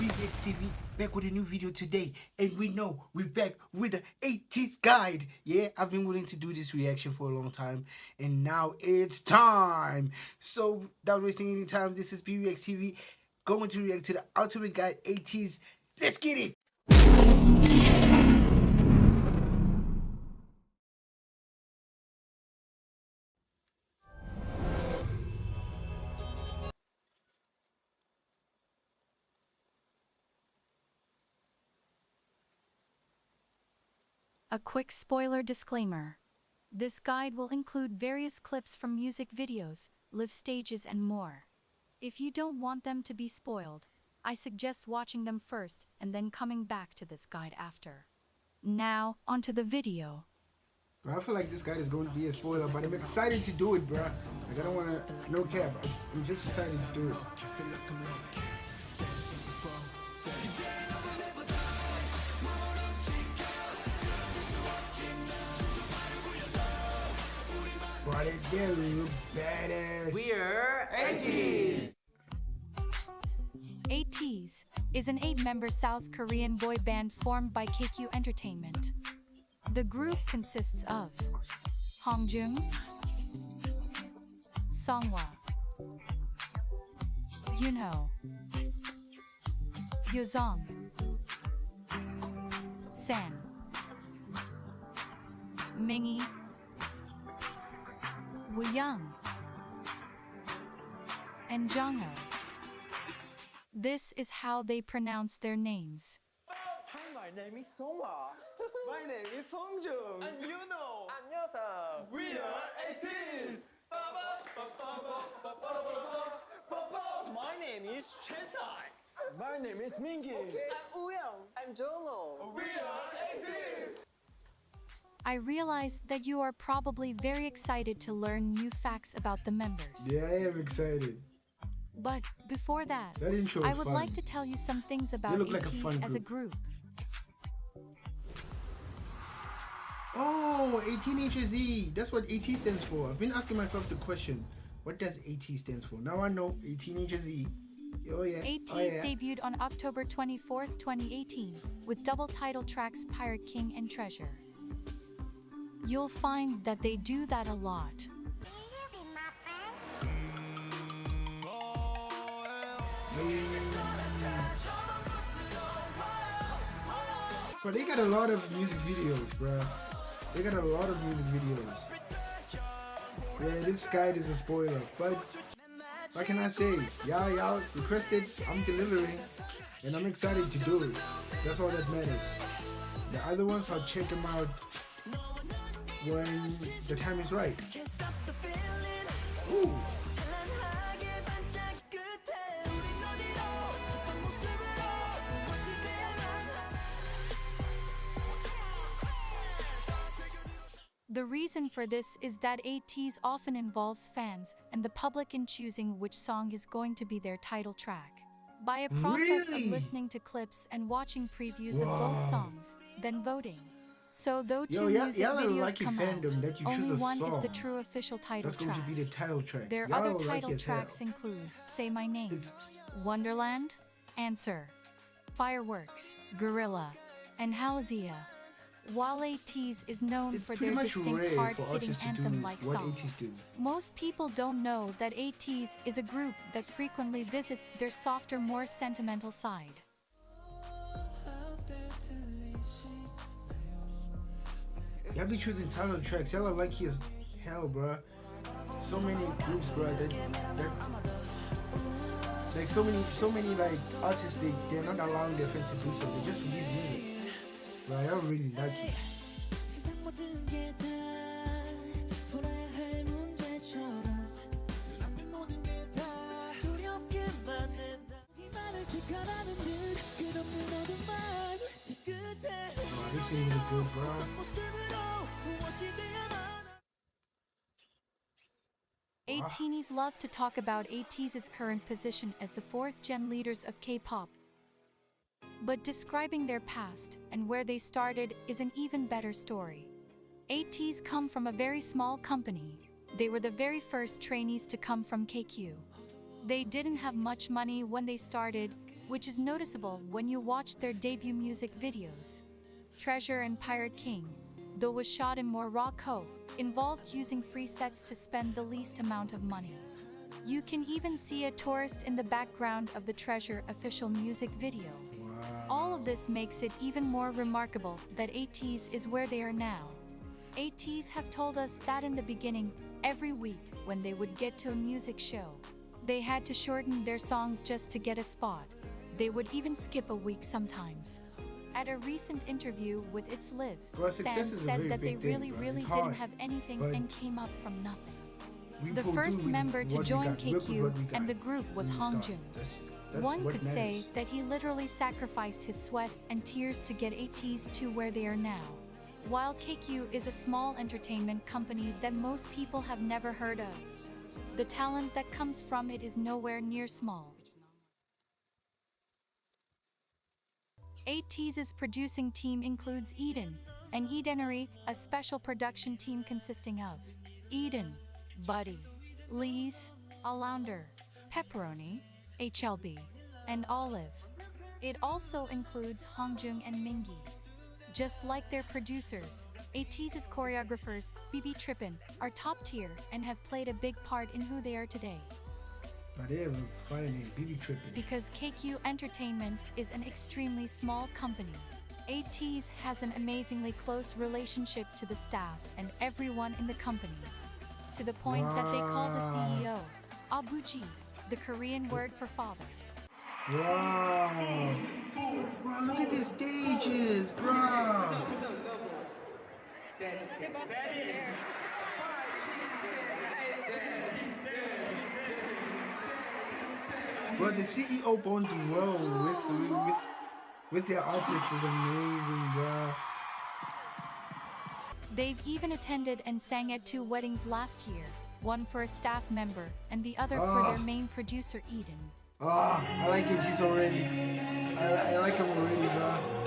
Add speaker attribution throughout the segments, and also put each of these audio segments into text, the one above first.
Speaker 1: BBX TV back with a new video today, and we're back with the ateez guide. Yeah, I've been willing to do this reaction for a long time, and now it's time. So without wasting any time, this is BBX TV going to react to the ultimate guide ateez. Let's get it.
Speaker 2: A quick spoiler disclaimer. This guide will include various clips from music videos, live stages and more. If you don't want them to be spoiled, I suggest watching them first and then coming back to this guide after. Now, onto the video.
Speaker 1: Bro, I feel like this guide is going to be a spoiler, but I'm excited to do it, bro. Like, I don't want to, no cap. I'm just excited to do it. Right there, you badass.
Speaker 3: We're ateez.
Speaker 2: ateez is an 8-member South Korean boy band formed by KQ Entertainment. The group consists of Hongjung, Songhwa, Yunho, Yozong, San, Mingi, Wooyoung, and Jongho. This is how they pronounce their names.
Speaker 3: Hi, my name is Songhwa. My name is Songjung. And you know. 안녕하세요. We are ateez. My name is Chesai. My name is Mingi. I'm Wooyoung. I'm Jongho. We are ateez.
Speaker 2: I realize that you are probably very excited to learn new facts about the members.
Speaker 1: Yeah, I am excited.
Speaker 2: But before that,
Speaker 1: intro
Speaker 2: I
Speaker 1: is
Speaker 2: would
Speaker 1: fun.
Speaker 2: like to tell you some things about
Speaker 1: look like a
Speaker 2: ateez
Speaker 1: fun
Speaker 2: as a
Speaker 1: group.
Speaker 2: group.
Speaker 1: Oh, 18HZ. That's what AT stands for. I've been asking myself the question, what does AT stands for? Now I know 18HZ. Oh yeah.
Speaker 2: ateez debuted on October 24th, 2018, with double title tracks Pirate King and Treasure. You'll find that they do that a lot.
Speaker 1: But they got a lot of music videos, bro. They got a lot of music videos. Yeah, this guide is a spoiler, but what can I say? Y'all requested, I'm delivering, and I'm excited to do it. That's all that matters. The other ones, I'll check them out when the time is right. Ooh.
Speaker 2: The reason for this is that ateez often involves fans and the public in choosing which song is going to be their title track. By a process of listening to clips and watching previews of both songs, then voting. So though two music videos come out, only one is the true official title
Speaker 1: That's
Speaker 2: track.
Speaker 1: going to be the title track.
Speaker 2: Their other title tracks include Say My Name, Wonderland, Answer, Fireworks, Gorilla, and Halazia. While ateez is known for their distinct hard-hitting anthem-like songs, most people don't know that ateez is a group that frequently visits their softer, more sentimental side.
Speaker 1: Y'all be choosing title tracks. Y'all are lucky as hell, bruh. So many groups, bruh. Like so many like artists, they're not allowing their fans to do so. They just release music. Bruh, y'all really lucky. Wow, this is really good, bruh.
Speaker 2: ateenies love to talk about ateez's current position as the 4th-gen leaders of K-pop. But describing their past and where they started is an even better story. ateez come from a very small company. They were the very first trainees to come from KQ. They didn't have much money when they started, which is noticeable when you watch their debut music videos. Treasure and Pirate King, though was shot in Morocco, involved using free sets to spend the least amount of money. You can even see a tourist in the background of the Treasure official music video. All of this makes it even more remarkable that ateez is where they are now. Ateez have told us that in the beginning, every week when they would get to a music show, they had to shorten their songs just to get a spot. They would even skip a week sometimes. At a recent interview with It's Live, Sam said that they really didn't have anything and came up from nothing. The first member to join KQ and the group was Hongjung. One could say that he literally sacrificed his sweat and tears to get ateez to where they are now. While KQ is a small entertainment company that most people have never heard of, the talent that comes from it is nowhere near small. ateez's producing team includes Eden and Edenery, a special production team consisting of Eden, Buddy, Lee's, Alander, Pepperoni, HLB, and Olive. It also includes Hongjung and Mingi. Just like their producers, ateez's choreographers, BB Trippin, are top tier and have played a big part in who they are today. Because KQ Entertainment is an extremely small company, ateez has an amazingly close relationship to the staff and everyone in the company, to the point that they call the CEO Abuji, the Korean word for father.
Speaker 1: Wow! Bro, look at the stages, bro! Bro, the CEO bonds well with their artists is amazing, bro.
Speaker 2: They've even attended and sang at 2 weddings last year, one for a staff member and the other for their main producer Eden.
Speaker 1: I like ateez already. I like him already, bro.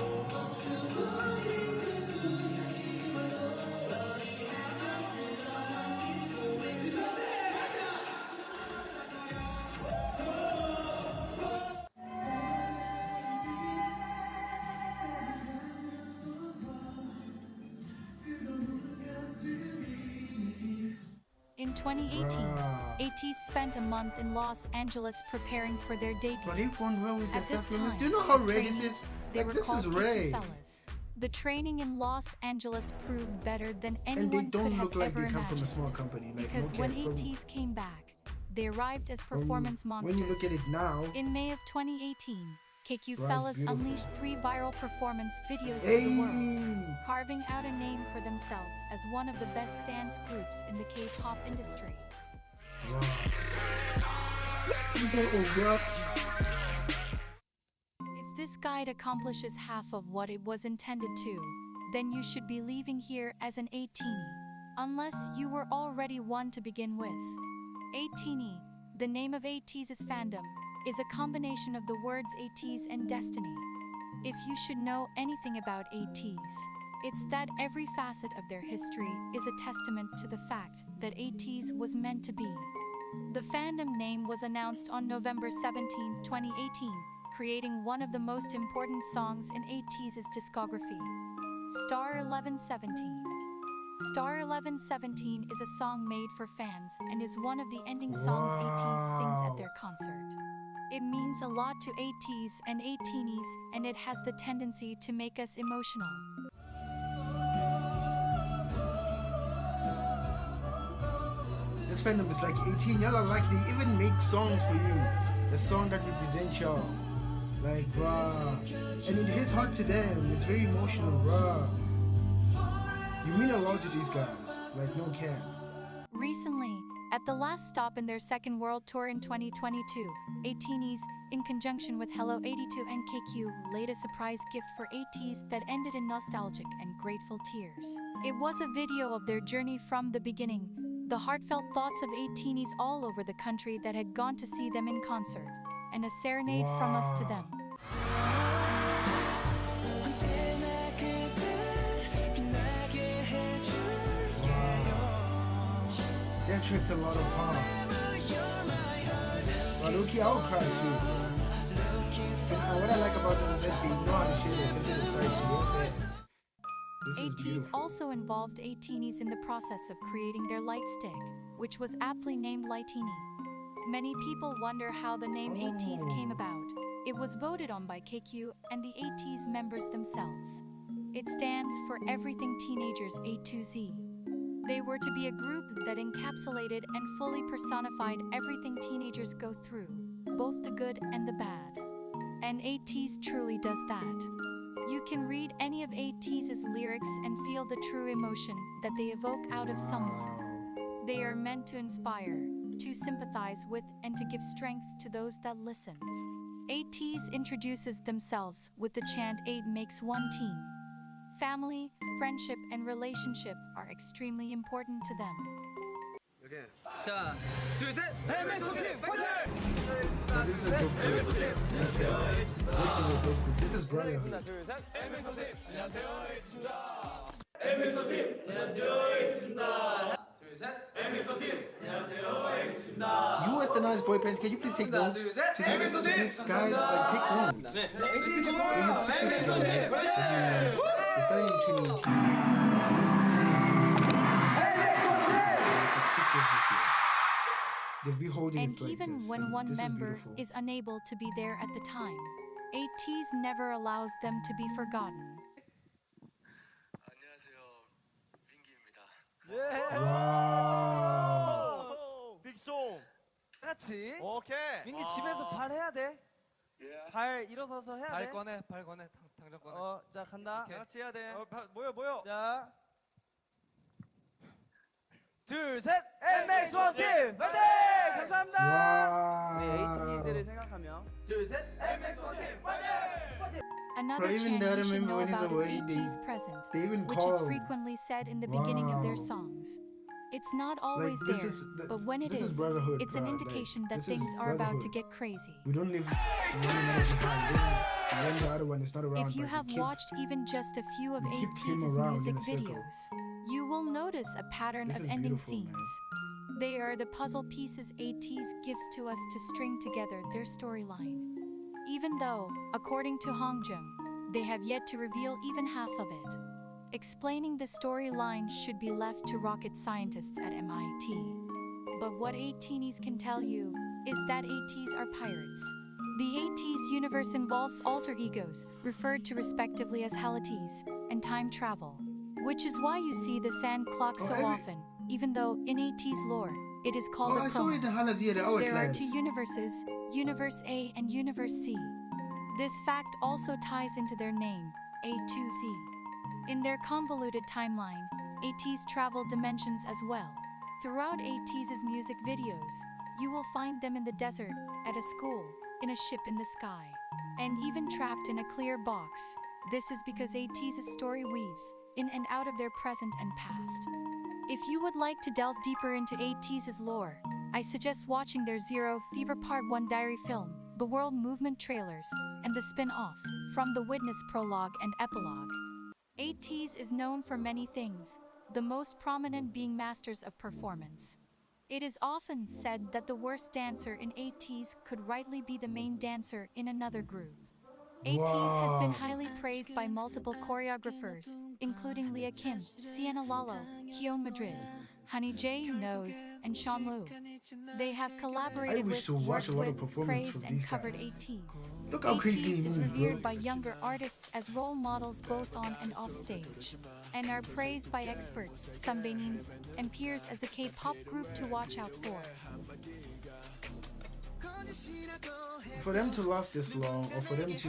Speaker 2: In 2018, ateez spent a month in Los Angeles preparing for their debut.
Speaker 1: But he won well with their
Speaker 2: At this
Speaker 1: staff members.
Speaker 2: time,
Speaker 1: Do you know how
Speaker 2: as
Speaker 1: rare this
Speaker 2: trainees,
Speaker 1: is?
Speaker 2: they
Speaker 1: Like,
Speaker 2: were
Speaker 1: this
Speaker 2: called
Speaker 1: is
Speaker 2: KQ
Speaker 1: rare.
Speaker 2: fellas. The training in Los Angeles proved better than
Speaker 1: And
Speaker 2: anyone
Speaker 1: they
Speaker 2: could
Speaker 1: don't
Speaker 2: have
Speaker 1: look like
Speaker 2: ever
Speaker 1: they come from a
Speaker 2: imagined.
Speaker 1: small company. Like,
Speaker 2: Because
Speaker 1: no
Speaker 2: when
Speaker 1: cap, from-
Speaker 2: ateez came back, they arrived as performance monsters.
Speaker 1: when you look at it now,
Speaker 2: In May of 2018, KQ
Speaker 1: Right,
Speaker 2: fellas
Speaker 1: beautiful.
Speaker 2: unleashed 3 viral performance videos to
Speaker 1: hey!
Speaker 2: the world, carving out a name for themselves as one of the best dance groups in the K-pop industry.
Speaker 1: Wow. Bro.
Speaker 2: If this guide accomplishes half of what it was intended to, then you should be leaving here as an atiny, unless you were already one to begin with. Atiny, the name of ateez's fandom, is a combination of the words ateez and destiny. If you should know anything about ateez, it's that every facet of their history is a testament to the fact that ateez was meant to be. The fandom name was announced on November 17, 2018, creating one of the most important songs in ateez's discography, Star 1117. Star 1117 is a song made for fans and is one of the ending songs ateez sings at their concert. It means a lot to ateez and atinis, and it has the tendency to make us emotional.
Speaker 1: This fandom is like 18. Y'all are like, they even make songs for you. The song that represents y'all. Like, bruh. And it hits hard to them. It's very emotional, bruh. You mean a lot to these guys. Like, no cap.
Speaker 2: Recently, at the last stop in their second world tour in 2022, atinis, in conjunction with Hello 82 and KQ, laid a surprise gift for ateez that ended in nostalgic and grateful tears. It was a video of their journey from the beginning, the heartfelt thoughts of atinis all over the country that had gone to see them in concert, and a serenade from us to them.
Speaker 1: They attract a lot of heart. But look, I'll cry too. what I like about them is that they know how to share their sensitive side to your fans. This is
Speaker 2: ateez
Speaker 1: beautiful.
Speaker 2: also involved atinis in the process of creating their light stick, which was aptly named Lightini. Many people wonder how the name ateez came about. It was voted on by KQ and the ateez members themselves. It stands for Everything Teenagers A to Z. They were to be a group that encapsulated and fully personified everything teenagers go through, both the good and the bad. And ateez truly does that. You can read any of ateez's lyrics and feel the true emotion that they evoke out of someone. They are meant to inspire, to sympathize with, and to give strength to those that listen. ateez introduces themselves with the chant 8 makes one team. Family, friendship, and relationship are extremely important to them.
Speaker 3: Okay. 자, 둘, 셋. MSO팀 파이팅!
Speaker 1: This is a good group. This is a good group. This is brotherhood.
Speaker 3: 둘, 셋. MSO팀 안녕하세요. 에이티즈입니다. MSO팀 안녕하세요. 에이티즈입니다. 둘, 셋. MSO팀 안녕하세요. 에이티즈입니다.
Speaker 1: You westernized boy bands, can you please take notes? Together, these guys, like, take notes.
Speaker 3: 네.
Speaker 1: We have 6 years together. We're starting in 2018. It's 6 years this year. They'll be holding
Speaker 2: And
Speaker 1: it like
Speaker 2: even
Speaker 1: this.
Speaker 2: when
Speaker 1: and
Speaker 2: one
Speaker 1: this
Speaker 2: member
Speaker 1: beautiful.
Speaker 2: is unable to be there at the time, ateez never allows them to be forgotten.
Speaker 4: 안녕하세요, 민기입니다.
Speaker 1: Wow.
Speaker 5: 빅송 같이
Speaker 3: 오케이.
Speaker 5: 민기 집에서 발 해야 돼. 발 일어서서 해야 돼.
Speaker 4: 발 꺼내, 당장 꺼내.
Speaker 5: 자 간다.
Speaker 3: 다 같이 해야 돼. 모여.
Speaker 5: 자, 둘, 셋, MX1 팀 파이팅! 감사합니다.
Speaker 1: Wow.
Speaker 5: 우리 에이티니들을 생각하며 둘, 셋, MX1 팀 파이팅!
Speaker 2: Another
Speaker 1: Bro, even
Speaker 2: chant
Speaker 1: though I
Speaker 2: you should
Speaker 1: remember
Speaker 2: know
Speaker 1: when he's
Speaker 2: about
Speaker 1: away,
Speaker 2: is ateez present,
Speaker 1: They even
Speaker 2: which
Speaker 1: call
Speaker 2: is
Speaker 1: him.
Speaker 2: frequently said in the beginning of their
Speaker 1: Wow.
Speaker 2: songs. It's not always
Speaker 1: this
Speaker 2: there,
Speaker 1: is the-
Speaker 2: but when it
Speaker 1: this is
Speaker 2: is,
Speaker 1: brotherhood,
Speaker 2: it's an
Speaker 1: bro.
Speaker 2: indication
Speaker 1: Like,
Speaker 2: that
Speaker 1: this is
Speaker 2: things are about to
Speaker 1: brotherhood.
Speaker 2: get crazy.
Speaker 1: We don't live one another's behind. When the other one is not around.
Speaker 2: If you
Speaker 1: but
Speaker 2: have
Speaker 1: we keep-
Speaker 2: watched even just a few of
Speaker 1: we keep him
Speaker 2: ateez's
Speaker 1: around
Speaker 2: music
Speaker 1: in a circle.
Speaker 2: videos, you will notice a pattern
Speaker 1: This
Speaker 2: of
Speaker 1: is
Speaker 2: ending
Speaker 1: beautiful,
Speaker 2: scenes.
Speaker 1: man.
Speaker 2: They are the puzzle pieces ateez gives to us to string together their storyline. Even though, according to Hongjung, they have yet to reveal even half of it. Explaining the storyline should be left to rocket scientists at MIT. But what ateenies can tell you is that ateez are pirates. The ateez universe involves alter egos, referred to respectively as halateez, and time travel, which is why you see the sand clock so
Speaker 1: every-
Speaker 2: often, even though in ateez lore, it is called
Speaker 1: Oh,
Speaker 2: a
Speaker 1: I saw it
Speaker 2: chroma.
Speaker 1: in Halazia, the
Speaker 2: There are
Speaker 1: Hourglass.
Speaker 2: 2 universes, Universe A and Universe C. This fact also ties into their name, A to Z. In their convoluted timeline, ateez travel dimensions as well. Throughout ateez's music videos, you will find them in the desert, at a school, in a ship in the sky, and even trapped in a clear box. This is because ateez's story weaves in and out of their present and past. If you would like to delve deeper into ateez's lore, I suggest watching their Zero Fever Part 1 diary film, the World Movement trailers, and the spin-off, From the Witness prologue and epilogue. ateez is known for many things, the most prominent being masters of performance. It is often said that the worst dancer in ateez could rightly be the main dancer in another group. ateez has been
Speaker 1: Wow.
Speaker 2: highly praised by multiple choreographers, including Leah Kim, Sienna Lalo, Kyo Madrid, Honey J. Nose, and Sean Lu. They have collaborated
Speaker 1: wish
Speaker 2: with,
Speaker 1: to watch
Speaker 2: worked
Speaker 1: a lot of
Speaker 2: with,
Speaker 1: performance
Speaker 2: praised,
Speaker 1: from
Speaker 2: and
Speaker 1: these
Speaker 2: covered
Speaker 1: guys.
Speaker 2: ateez.
Speaker 1: Look how crazy
Speaker 2: ateez
Speaker 1: he
Speaker 2: is
Speaker 1: moves,
Speaker 2: revered
Speaker 1: bro.
Speaker 2: by younger artists as role models both on and off stage, and are praised by experts, Sambainins, and peers as the K-pop group to watch out for.
Speaker 1: For them to last this long, or for them to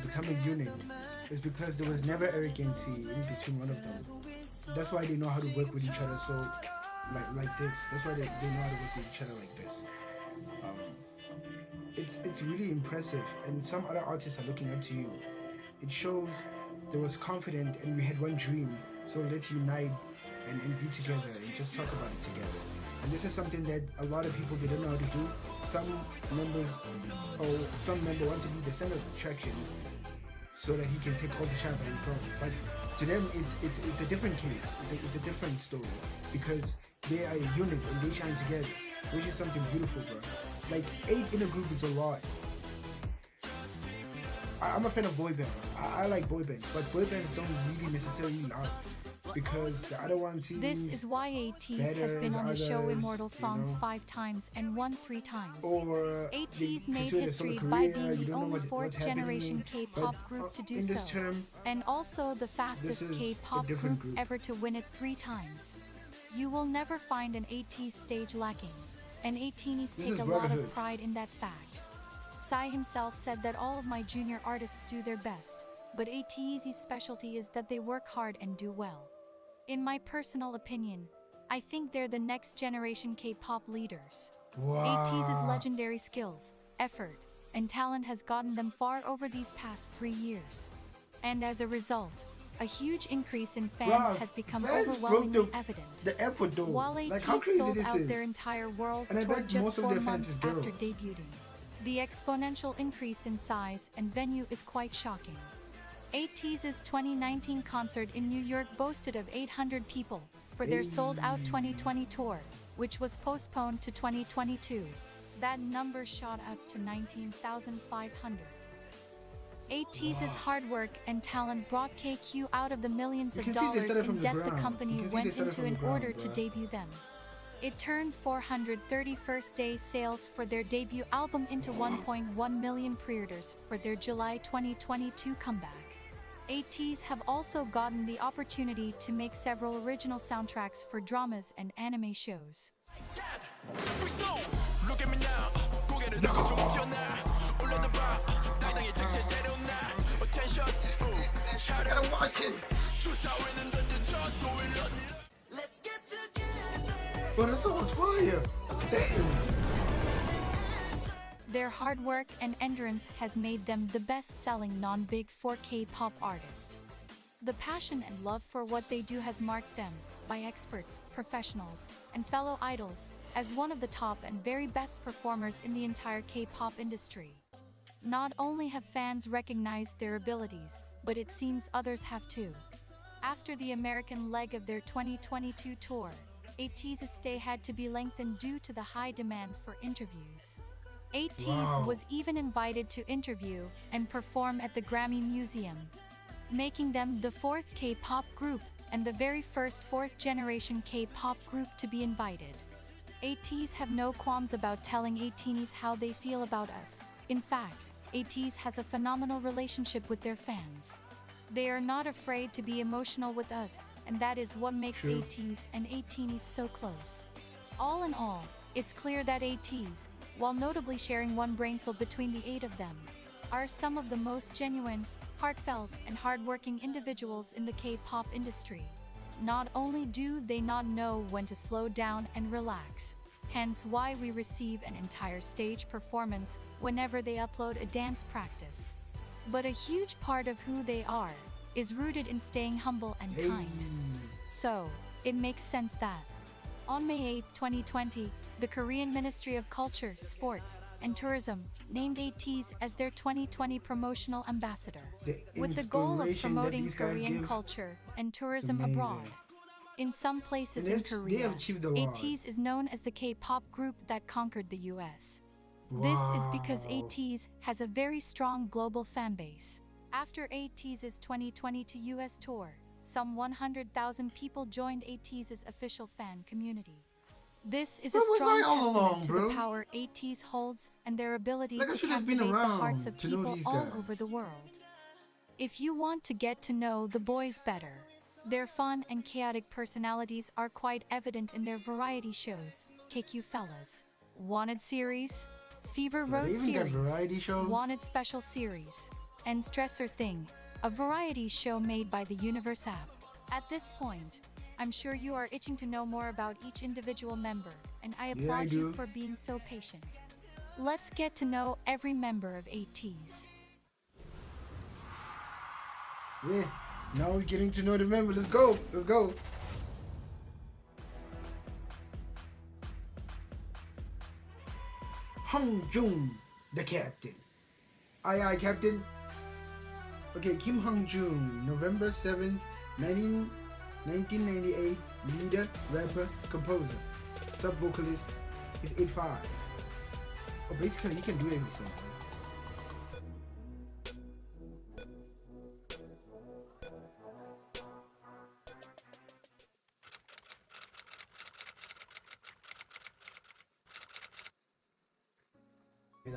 Speaker 1: become a unit, is because there was never arrogancy in between one of them. That's why they know how to work with each other. So, like this. That's why they know how to work with each other like this. It's really impressive, and some other artists are looking up to you. It shows there was confident, and we had one dream. So let's unite and be together and just talk about it together. And this is something that a lot of people didn't know how to do. Some members or some member want to be the center of attraction so that he can take all the shine by himself. But to them, it's a different case. It's a different story because they are a unit and they shine together, which is something beautiful, bro. Like 8 in a group is a lot. I'm a fan of boy bands. I like boy bands, but boy bands don't really necessarily last because the other one seems
Speaker 2: This is why ateez
Speaker 1: better
Speaker 2: has been
Speaker 1: as
Speaker 2: on the show
Speaker 1: others,
Speaker 2: Immortal Songs
Speaker 1: you know?
Speaker 2: 5 times and won 3 times.
Speaker 1: Or
Speaker 2: ateez
Speaker 1: they
Speaker 2: made
Speaker 1: pursue their solo
Speaker 2: history by
Speaker 1: career,
Speaker 2: being
Speaker 1: you
Speaker 2: the
Speaker 1: don't know
Speaker 2: only
Speaker 1: what's
Speaker 2: 4th generation
Speaker 1: happening,
Speaker 2: K-pop
Speaker 1: but,
Speaker 2: group to do
Speaker 1: in this
Speaker 2: so,
Speaker 1: term,
Speaker 2: and also the fastest
Speaker 1: is a
Speaker 2: K-pop
Speaker 1: different
Speaker 2: group
Speaker 1: group.
Speaker 2: ever to win it 3 times. You will never find an ateez stage lacking, and ateenies
Speaker 1: This
Speaker 2: take
Speaker 1: is
Speaker 2: a lot of
Speaker 1: brotherhood.
Speaker 2: pride in that fact. Psy himself said that all of my junior artists do their best, but ateez's specialty is that they work hard and do well. In my personal opinion, I think they're the next generation K-pop leaders. ateez's
Speaker 1: Wow.
Speaker 2: legendary skills, effort, and talent has gotten them far over these past 3 years. And as a result, a huge increase in fans
Speaker 1: Bruh,
Speaker 2: has become
Speaker 1: fans
Speaker 2: overwhelmingly
Speaker 1: broke
Speaker 2: evident.
Speaker 1: the effort though.
Speaker 2: While
Speaker 1: Like
Speaker 2: ateez
Speaker 1: how crazy
Speaker 2: sold
Speaker 1: this
Speaker 2: out
Speaker 1: is.
Speaker 2: their entire world
Speaker 1: And I
Speaker 2: tour
Speaker 1: bet
Speaker 2: just
Speaker 1: most of
Speaker 2: 4
Speaker 1: their fans
Speaker 2: months
Speaker 1: is
Speaker 2: after
Speaker 1: girls.
Speaker 2: debuting, the exponential increase in size and venue is quite shocking. ateez's 2019 concert in New York boasted of 800 people for their sold-out 2020 tour, which was postponed to 2022. That number shot up to 19,500. ateez's hard work and talent brought KQ out of the millions
Speaker 1: You
Speaker 2: of
Speaker 1: can see they
Speaker 2: dollars
Speaker 1: started from
Speaker 2: in
Speaker 1: the
Speaker 2: debt the
Speaker 1: ground. You
Speaker 2: company
Speaker 1: can see they
Speaker 2: went
Speaker 1: started
Speaker 2: into
Speaker 1: from
Speaker 2: in
Speaker 1: the ground,
Speaker 2: order to
Speaker 1: bruh.
Speaker 2: debut them. It turned 431st-day sales for their debut album into 1.1 million pre-orders for their July 2022 comeback. ateez have also gotten the opportunity to make several original soundtracks for dramas and anime shows.
Speaker 4: Look at me now. 고개를 들고 좀 튀어나. 올려다봐. 당당히 색채 새로운 나. Attention.
Speaker 1: I gotta watch it.
Speaker 4: 주사위는 던져줘. 소일러.
Speaker 3: Let's get together.
Speaker 1: But that song was fire. Damn.
Speaker 2: Their hard work and endurance has made them the best-selling non-big 4 K-pop artist. The passion and love for what they do has marked them, by experts, professionals, and fellow idols, as one of the top and very best performers in the entire K-pop industry. Not only have fans recognized their abilities, but it seems others have too. After the American leg of their 2022 tour, ateez's stay had to be lengthened due to the high demand for interviews. ateez
Speaker 1: Wow.
Speaker 2: was even invited to interview and perform at the Grammy Museum, making them the 4th K-pop group and the very first 4th generation K-pop group to be invited. ateez have no qualms about telling ateenies how they feel about us. In fact, ateez has a phenomenal relationship with their fans. They are not afraid to be emotional with us, and that is what makes
Speaker 1: True.
Speaker 2: ateez and ateenies so close. All in all, it's clear that ateez, while notably sharing one brain cell between the 8 of them, are some of the most genuine, heartfelt, and hardworking individuals in the K-pop industry. Not only do they not know when to slow down and relax, hence why we receive an entire stage performance whenever they upload a dance practice, but a huge part of who they are is rooted in staying humble and
Speaker 1: Hey.
Speaker 2: kind. So, it makes sense that on May 8, 2020, the Korean Ministry of Culture, Sports, and Tourism named ateez as their 2020 promotional ambassador,
Speaker 1: The
Speaker 2: with the goal of
Speaker 1: inspiration that
Speaker 2: promoting
Speaker 1: these guys
Speaker 2: Korean
Speaker 1: give,
Speaker 2: culture and tourism
Speaker 1: amazing.
Speaker 2: abroad. In some places
Speaker 1: And
Speaker 2: in
Speaker 1: they
Speaker 2: Korea,
Speaker 1: have achieved a lot.
Speaker 2: ateez is known as the K-pop group that conquered the US. This is because
Speaker 1: Wow.
Speaker 2: ateez has a very strong global fan base. After ateez's 2022 US tour, some 100,000 people joined ateez's official fan community. This is a
Speaker 1: Where was
Speaker 2: strong
Speaker 1: I all
Speaker 2: testament
Speaker 1: along,
Speaker 2: to
Speaker 1: bro?
Speaker 2: the power ateez holds and their ability
Speaker 1: Like, I
Speaker 2: to
Speaker 1: should have been
Speaker 2: captivate the
Speaker 1: around
Speaker 2: hearts of
Speaker 1: to know
Speaker 2: people
Speaker 1: these
Speaker 2: all
Speaker 1: guys.
Speaker 2: over the world. If you want to get to know the boys better, their fun and chaotic personalities are quite evident in their variety shows, KQ Fellas, Wanted Series, Fever
Speaker 1: They
Speaker 2: Road
Speaker 1: even got
Speaker 2: Series,
Speaker 1: variety shows.
Speaker 2: Wanted Special Series, and Stressor Thing, a variety show made by the Universe app. At this point, I'm sure you are itching to know more about each individual member, and I applaud you
Speaker 1: do.
Speaker 2: for being so patient. Let's get to know every member of ateez.
Speaker 1: Yeah. Now we're getting to know the member. Let's go. Let's go. Hong Jun, the captain. Aye, captain. Okay, Kim Hong Jun, November 7th, 1998, leader, rapper, composer. Sub-vocalist is 8'5". Oh, basically, he can do everything.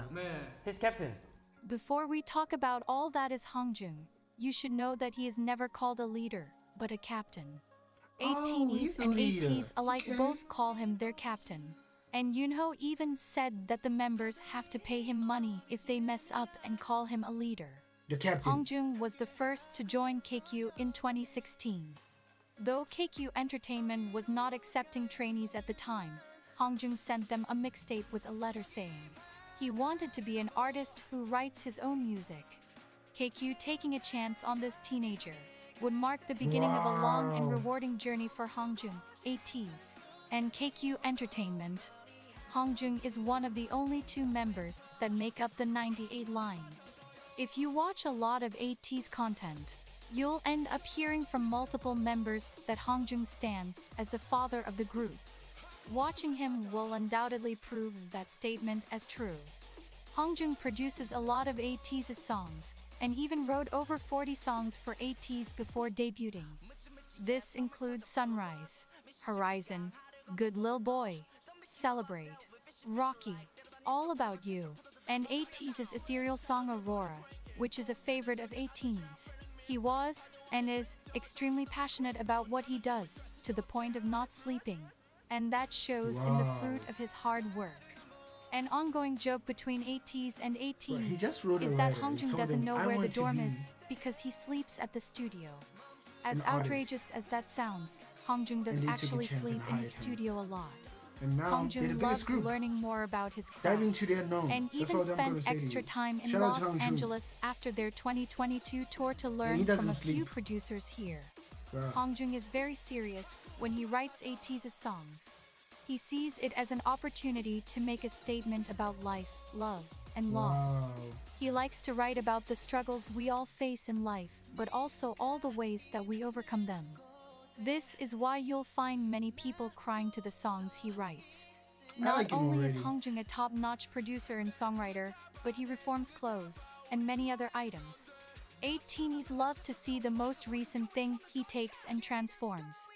Speaker 5: 맞습니다.
Speaker 3: His captain.
Speaker 2: Before we talk about all that is Hongjung, you should know that he is never called a leader, but a captain. Ateenies
Speaker 1: he's a
Speaker 2: and
Speaker 1: leader.
Speaker 2: ateez alike
Speaker 1: Okay.
Speaker 2: both call him their captain. And Yunho even said that the members have to pay him money if they mess up and call him a leader.
Speaker 1: The captain.
Speaker 2: Hongjung was the first to join KQ in 2016. Though KQ Entertainment was not accepting trainees at the time, Hongjung sent them a mixtape with a letter saying he wanted to be an artist who writes his own music. KQ taking a chance on this teenager would mark the beginning of a long and
Speaker 1: Wow.
Speaker 2: rewarding journey for Hongjung, ateez, and KQ Entertainment. Hongjung is one of the only two members that make up the 98 line. If you watch a lot of ateez content, you'll end up hearing from multiple members that Hongjung stands as the father of the group. Watching him will undoubtedly prove that statement as true. Hongjung produces a lot of ateez's songs, and even wrote over 40 songs for ateez before debuting. This includes Sunrise, Horizon, Good Lil Boy, Celebrate, Rocky, All About You, and ateez's ethereal song Aurora, which is a favorite of ateenies. He was, and is, extremely passionate about what he does, to the point of not sleeping. And that shows in the fruit of his hard work. An ongoing joke between ateez and
Speaker 1: He
Speaker 2: ateenies
Speaker 1: just wrote a
Speaker 2: is that
Speaker 1: letter and
Speaker 2: Hongjung
Speaker 1: told
Speaker 2: doesn't
Speaker 1: them,
Speaker 2: know
Speaker 1: "I
Speaker 2: where the
Speaker 1: want to
Speaker 2: dorm
Speaker 1: be
Speaker 2: is because he sleeps at the studio. As
Speaker 1: an artist."
Speaker 2: outrageous as that sounds, Hongjung does
Speaker 1: And they took a
Speaker 2: actually
Speaker 1: chance and
Speaker 2: sleep in
Speaker 1: hired
Speaker 2: his
Speaker 1: him.
Speaker 2: studio a lot.
Speaker 1: And now they're the
Speaker 2: Hongjung
Speaker 1: biggest
Speaker 2: loves
Speaker 1: group.
Speaker 2: learning more about his
Speaker 1: Dive
Speaker 2: craft,
Speaker 1: into the unknown.
Speaker 2: and
Speaker 1: That's
Speaker 2: even
Speaker 1: all I'm gonna
Speaker 2: spent
Speaker 1: say to
Speaker 2: extra
Speaker 1: you.
Speaker 2: time in
Speaker 1: Shout out to
Speaker 2: Los
Speaker 1: Hongjung.
Speaker 2: Angeles after their 2022 tour to
Speaker 1: he
Speaker 2: learn from
Speaker 1: doesn't
Speaker 2: a few
Speaker 1: sleep.
Speaker 2: producers here.
Speaker 1: Bruh.
Speaker 2: Hongjung is very serious when he writes ateez's songs. He sees it as an opportunity to make a statement about life, love, and loss.
Speaker 1: Wow.
Speaker 2: He likes to write about the struggles we all face in life, but also all the ways that we overcome them. This is why you'll find many people crying to the songs he writes.
Speaker 1: I
Speaker 2: Not
Speaker 1: like him
Speaker 2: only is
Speaker 1: already.
Speaker 2: Hongjung a top-notch producer and songwriter, but he reforms clothes and many other items. Ateenies love to see the most recent thing he takes and transforms.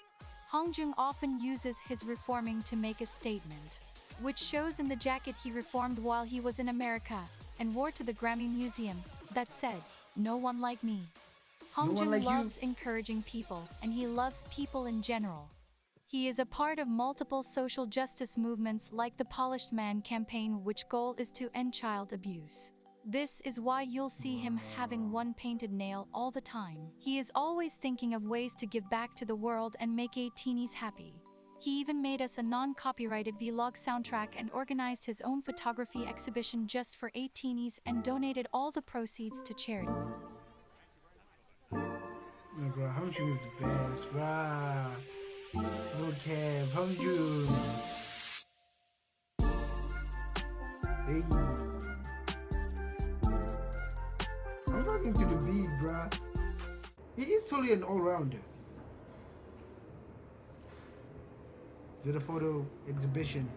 Speaker 2: Hongjung often uses his reforming to make a statement, which shows in the jacket he reformed while he was in America and wore to the Grammy Museum that said, "No one like me."
Speaker 1: one
Speaker 2: Hongjung
Speaker 1: like you.
Speaker 2: loves encouraging people, and he loves people in general. He is a part of multiple social justice movements like the Polished Man campaign, which goal is to end child abuse. This is why you'll see him having one painted nail all the time. He is always thinking of ways to give back to the world and make ateenies happy. He even made us a non-copyrighted vlog soundtrack and organized his own photography exhibition just for ateenies and donated all the proceeds to charity.
Speaker 1: No, bro, Hongjung is the best. Wow. No cap, Hongjung. Hey. I'm talking to the beat, bruh. He is totally an all-rounder. Did a photo exhibition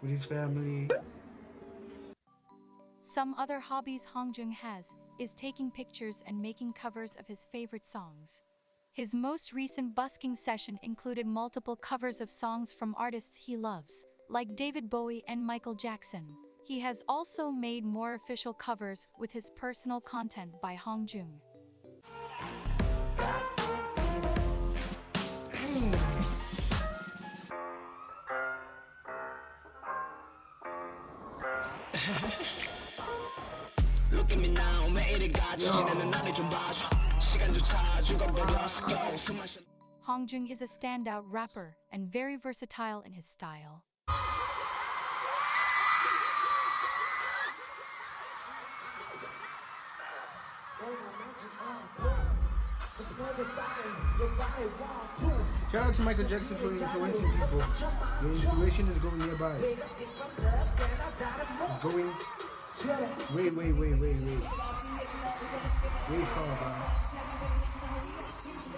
Speaker 1: with his family.
Speaker 2: Some other hobbies Hongjung has is taking pictures and making covers of his favorite songs. His most recent busking session included multiple covers of songs from artists he loves, like David Bowie and Michael Jackson. He has also made more official covers with his personal content by Hongjung.
Speaker 4: Look at me now 매일을 같이 지내는 나를 좀 봐줘 시간조차 죽어버렸어 go 숨을 쉬
Speaker 2: Hongjung is a standout rapper and very versatile in his style.
Speaker 1: Shout out to Michael Jackson for influencing people. Your inspiration is going nearby. It's going way far, man.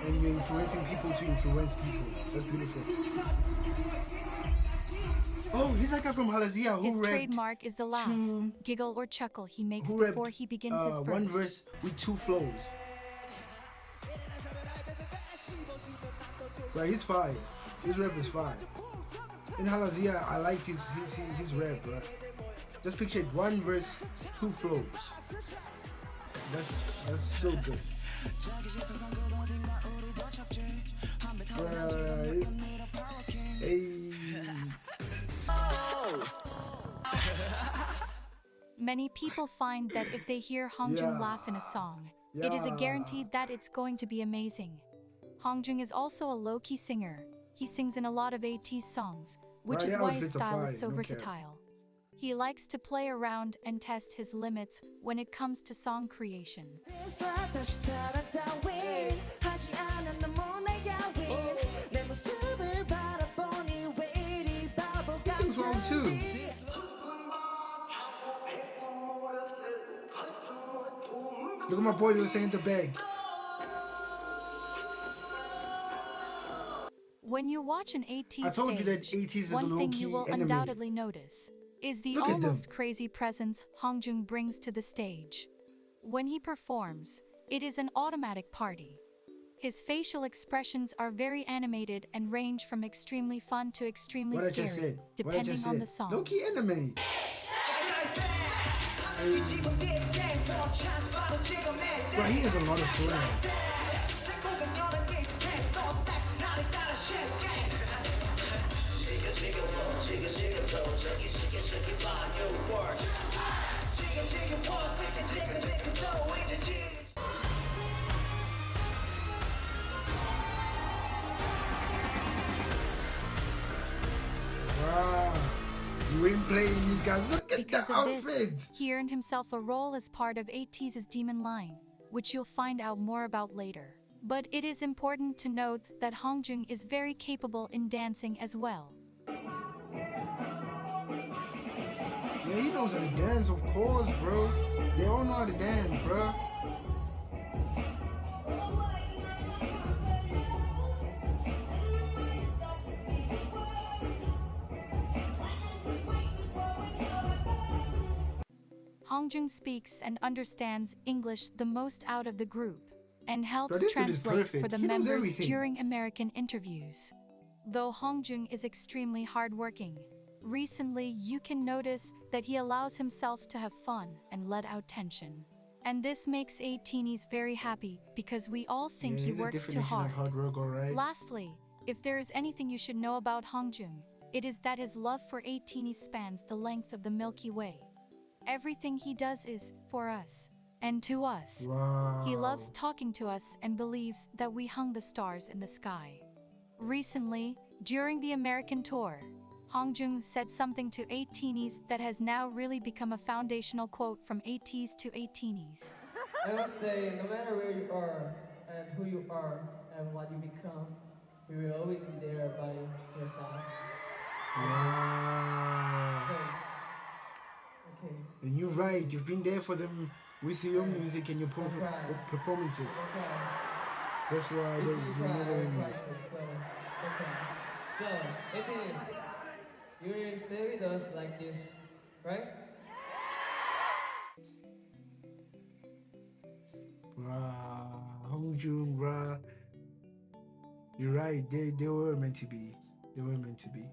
Speaker 1: And you're influencing people to influence people. That's beautiful. Oh, he's that guy from Halazia who
Speaker 2: His
Speaker 1: rapped
Speaker 2: trademark is the laugh,
Speaker 1: two-
Speaker 2: giggle, or chuckle he makes
Speaker 1: who rapped,
Speaker 2: before he begins his verse.
Speaker 1: one verse with two flows. Right, he's fire. His rap is fire. In Halazia, I liked his rap, bro. Just picture it, 1 verse, 2 flows. That's so good. Hey.
Speaker 2: Many people find that if they hear Hongjung laugh in a song, it is a guarantee that it's going to be amazing. Hongjung is also a low-key singer. He sings in a lot of ateez songs, which is why his style is so versatile. He likes to play around and test his limits when it comes to song creation.
Speaker 1: He sings well too. Look at my boy who's singing the bag.
Speaker 2: When you watch an ateez
Speaker 1: I told you that
Speaker 2: stage,
Speaker 1: ateez is the
Speaker 2: one thing
Speaker 1: low-key
Speaker 2: you will
Speaker 1: enemy.
Speaker 2: undoubtedly notice is the
Speaker 1: Look at
Speaker 2: almost
Speaker 1: them.
Speaker 2: crazy presence Hongjung brings to the stage. When he performs, it is an automatic party. His facial expressions are very animated and range from extremely fun to extremely
Speaker 1: What I just
Speaker 2: scary,
Speaker 1: said.
Speaker 2: depending on the song.
Speaker 1: Low-key enemy. Bro, he has a lot of swag. Wow. You ain't playing these guys. Look at
Speaker 2: Because
Speaker 1: the
Speaker 2: of this,
Speaker 1: outfits.
Speaker 2: he earned himself a role as part of ateez's demon line, which you'll find out more about later. But it is important to note that Hongjung is very capable in dancing as well.
Speaker 1: Yeah, he knows how to dance, of course, bro. They all know how to dance, bro.
Speaker 2: Hongjung speaks and understands English the most out of the group, and helps
Speaker 1: Bro, this dude is
Speaker 2: translate for
Speaker 1: perfect.
Speaker 2: the
Speaker 1: He knows
Speaker 2: members
Speaker 1: everything.
Speaker 2: during American interviews. Though Hongjung is extremely hardworking, recently you can notice that he allows himself to have fun and let out tension. And this makes ateenies very happy because we all think he
Speaker 1: he's a
Speaker 2: works too
Speaker 1: definition
Speaker 2: hard.
Speaker 1: of hard work, alright?
Speaker 2: Lastly, if there is anything you should know about Hongjung, it is that his love for ateenies spans the length of the Milky Way. Everything he does is for us, and to us.
Speaker 1: Wow.
Speaker 2: He loves talking to us and believes that we hung the stars in the sky. Recently, during the American tour, Hongjung said something to ateenies that has now really become a foundational quote from ateez to ateenies.
Speaker 6: I would say, no matter where you are and who you are and what you become, we will always be there by your side.
Speaker 1: Wow.
Speaker 6: Okay.
Speaker 1: And you're right, you've been there for them with your music and your performances.
Speaker 6: Okay.
Speaker 1: That's why
Speaker 6: If
Speaker 1: they
Speaker 6: you cry,
Speaker 1: never
Speaker 6: I will
Speaker 1: leave.
Speaker 6: cry too, so okay. So it is. You will stay with us like this, right?
Speaker 1: Wow, Hongjung, bruh. You're right, they were meant to be. They were meant to be.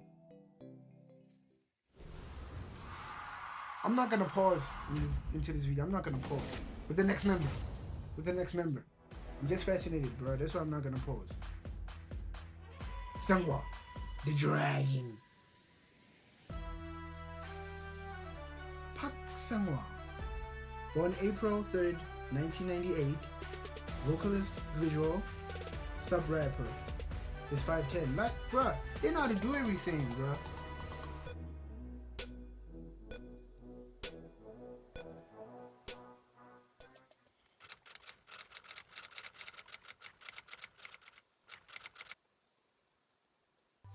Speaker 1: I'm not gonna pause into this video. I'm not gonna pause. With the next member. With the next member. I'm just fascinated, bro. That's why I'm not gonna pause. Sangwa, the dragon. Park Sangwa. Born April 3rd, 1998. Vocalist, visual, sub-rapper. Is 5'10". Like, bruh, they know how to do everything, bruh.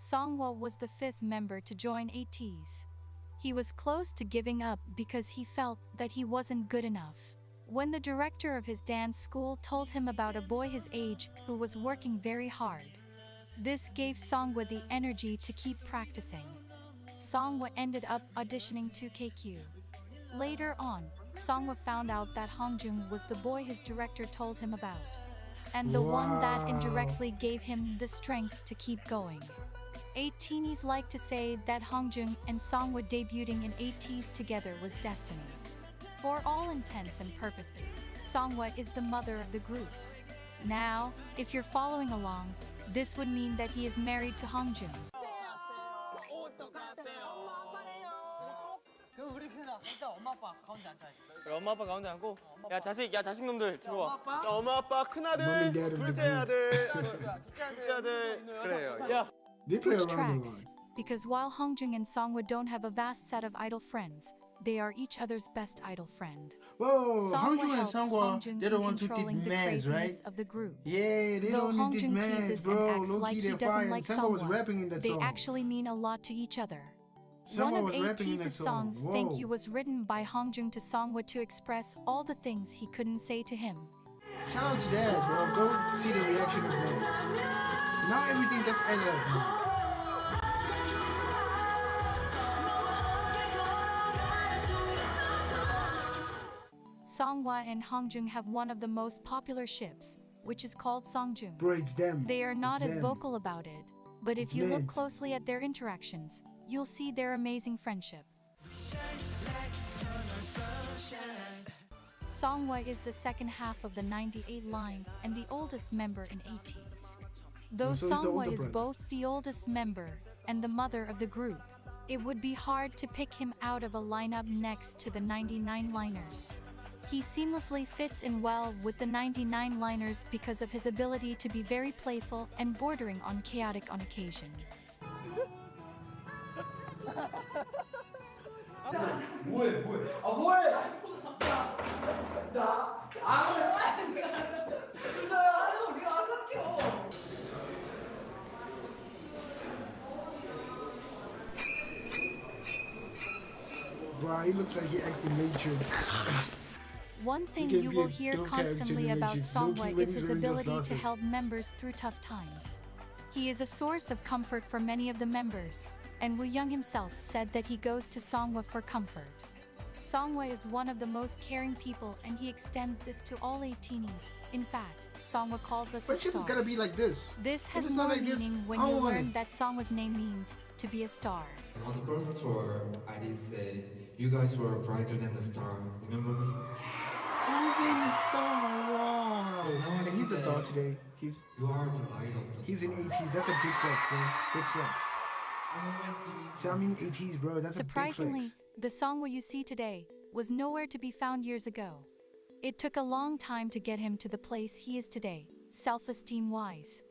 Speaker 2: Sangwa was the 5th member to join ateez. He was close to giving up because he felt that he wasn't good enough. When the director of his dance school told him about a boy his age who was working very hard, this gave Sangwa the energy to keep practicing. Sangwa ended up auditioning to KQ. Later on, Sangwa found out that Hongjung was the boy his director told him about, and the one that indirectly gave him the strength to keep going. Ateenies like to say that Hongjung and Songwa debuting in ateez together was destiny. For all intents and purposes, Songwa is the mother of the group. Now, if you're following along, this would mean that he is married to Hongjung.
Speaker 5: 그럼 우리 그냥 일단 엄마 아빠 가운데 앉아야지.
Speaker 3: 그래, 엄마 아빠 가운데 앉고. 야 자식 놈들 들어와.
Speaker 5: 아빠?
Speaker 3: 야, 엄마 아빠 큰 아들, 둘째 아들, 둘째 아들. 그래요. 야.
Speaker 1: They play
Speaker 2: Which
Speaker 1: around a
Speaker 2: tracks?
Speaker 1: lot.
Speaker 2: Because while Hongjung and Songwa don't have a vast set of idol friends, they are each other's best idol friend.
Speaker 1: Whoa,
Speaker 2: Songwa
Speaker 1: Hongjung and
Speaker 2: helps
Speaker 1: Songwa,
Speaker 2: Hongjung
Speaker 1: they're the
Speaker 2: in
Speaker 1: ones who did
Speaker 2: controlling the
Speaker 1: Mans, right?
Speaker 2: craziness of the group.
Speaker 1: Yeah, they
Speaker 2: Though
Speaker 1: the one who did
Speaker 2: Hongjung
Speaker 1: Mans,
Speaker 2: teases and
Speaker 1: bro.
Speaker 2: acts
Speaker 1: Low
Speaker 2: like
Speaker 1: key,
Speaker 2: he
Speaker 1: they're
Speaker 2: doesn't
Speaker 1: fire.
Speaker 2: like
Speaker 1: Songwa was
Speaker 2: Songwa,
Speaker 1: rapping in that
Speaker 2: they
Speaker 1: song.
Speaker 2: actually mean a lot to each other.
Speaker 1: Songwa
Speaker 2: One of
Speaker 1: was rapping in that
Speaker 2: ateez's
Speaker 1: song.
Speaker 2: songs,
Speaker 1: Whoa.
Speaker 2: Thank You, was written by Hongjung to Songwa to express all the things he couldn't say to him.
Speaker 1: Shout out to that, bro. Go see the reaction of Mans. Now everything gets edited.
Speaker 2: Songwa and Hongjung have one of the most popular ships, which is called Songjung.
Speaker 1: Bro, it's them.
Speaker 2: They are not
Speaker 1: It's
Speaker 2: as
Speaker 1: them.
Speaker 2: vocal about it, but if
Speaker 1: It's
Speaker 2: you look
Speaker 1: Mans.
Speaker 2: closely at their interactions, you'll see their amazing friendship. Songwa is the second half of the 98 line and the oldest member in ateez. Though
Speaker 1: so is the
Speaker 2: Songwa
Speaker 1: older
Speaker 2: is
Speaker 1: brother.
Speaker 2: both the oldest member and the mother of the group, it would be hard to pick him out of a lineup next to the 99 liners. He seamlessly fits in well with the 99 liners because of his ability to be very playful and bordering on chaotic on occasion.
Speaker 1: Bro, he looks like he acts the Matrix.
Speaker 2: One thing
Speaker 1: can
Speaker 2: you
Speaker 1: be
Speaker 2: will
Speaker 1: a
Speaker 2: hear
Speaker 1: dope character in
Speaker 2: constantly
Speaker 1: the
Speaker 2: about
Speaker 1: Matrix. Low-key
Speaker 2: Songwa
Speaker 1: when
Speaker 2: is
Speaker 1: he's
Speaker 2: his
Speaker 1: wearing those
Speaker 2: ability to
Speaker 1: glasses.
Speaker 2: help members through tough times. He is a source of comfort for many of the members, and Woo Young himself said that he goes to Songwa for comfort. Songwa is one of the most caring people and he extends this to all ateenies. In fact, Songwa calls us
Speaker 1: Friendship has gotta be
Speaker 2: stars.
Speaker 1: like this.
Speaker 2: This
Speaker 1: If
Speaker 2: has
Speaker 1: it's not
Speaker 2: more
Speaker 1: like this,
Speaker 2: meaning when
Speaker 1: I
Speaker 2: you
Speaker 1: don't want
Speaker 2: learn
Speaker 1: it.
Speaker 2: that Songwa's name means to be a star.
Speaker 7: On the first tour, I did say, you guys were brighter than the star. Remember me?
Speaker 1: Oh, his name is Star. Wow. And he's a star today. He's
Speaker 7: You are the light of the
Speaker 1: in
Speaker 7: star.
Speaker 1: ateez. That's a big flex, bro. Big flex. See, I'm in ateez, bro. That's a big
Speaker 2: Surprisingly,
Speaker 1: flex.
Speaker 2: the Songwa you see today was nowhere to be found years ago. It took a long time to get him to the place he is today, self-esteem wise.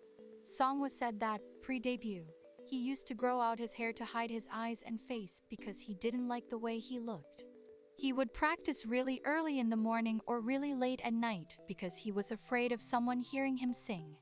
Speaker 2: Songwa said that, pre-debut, he used to grow out his hair to hide his eyes and face because he didn't like the way he looked. He would practice really early in the morning or really late at night because he was afraid of someone hearing him sing.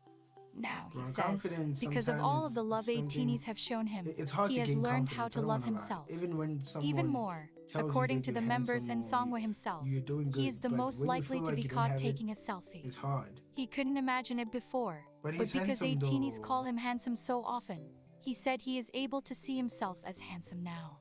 Speaker 2: Now, he
Speaker 1: Bro,
Speaker 2: says,
Speaker 1: confidence
Speaker 2: because of
Speaker 1: sometimes
Speaker 2: all of
Speaker 1: is
Speaker 2: the love
Speaker 1: something-
Speaker 2: ateenies have shown him,
Speaker 1: It's hard
Speaker 2: he
Speaker 1: to
Speaker 2: has
Speaker 1: gain
Speaker 2: learned
Speaker 1: confidence.
Speaker 2: how
Speaker 1: I
Speaker 2: to
Speaker 1: don't
Speaker 2: love
Speaker 1: wanna lie.
Speaker 2: himself.
Speaker 1: Even when someone
Speaker 2: Even more,
Speaker 1: tells you
Speaker 2: according
Speaker 1: that
Speaker 2: to the
Speaker 1: you're
Speaker 2: members and
Speaker 1: handsome or
Speaker 2: Songwa himself,
Speaker 1: you're doing
Speaker 2: he
Speaker 1: good,
Speaker 2: is the
Speaker 1: but
Speaker 2: most
Speaker 1: when you
Speaker 2: likely
Speaker 1: feel
Speaker 2: to
Speaker 1: like
Speaker 2: be
Speaker 1: you don't
Speaker 2: caught
Speaker 1: have it,
Speaker 2: taking a selfie.
Speaker 1: it's hard.
Speaker 2: He couldn't imagine it before,
Speaker 1: But
Speaker 2: but
Speaker 1: he's
Speaker 2: because
Speaker 1: handsome,
Speaker 2: ateenies
Speaker 1: though.
Speaker 2: call him handsome so often, he said he is able to see himself as handsome now.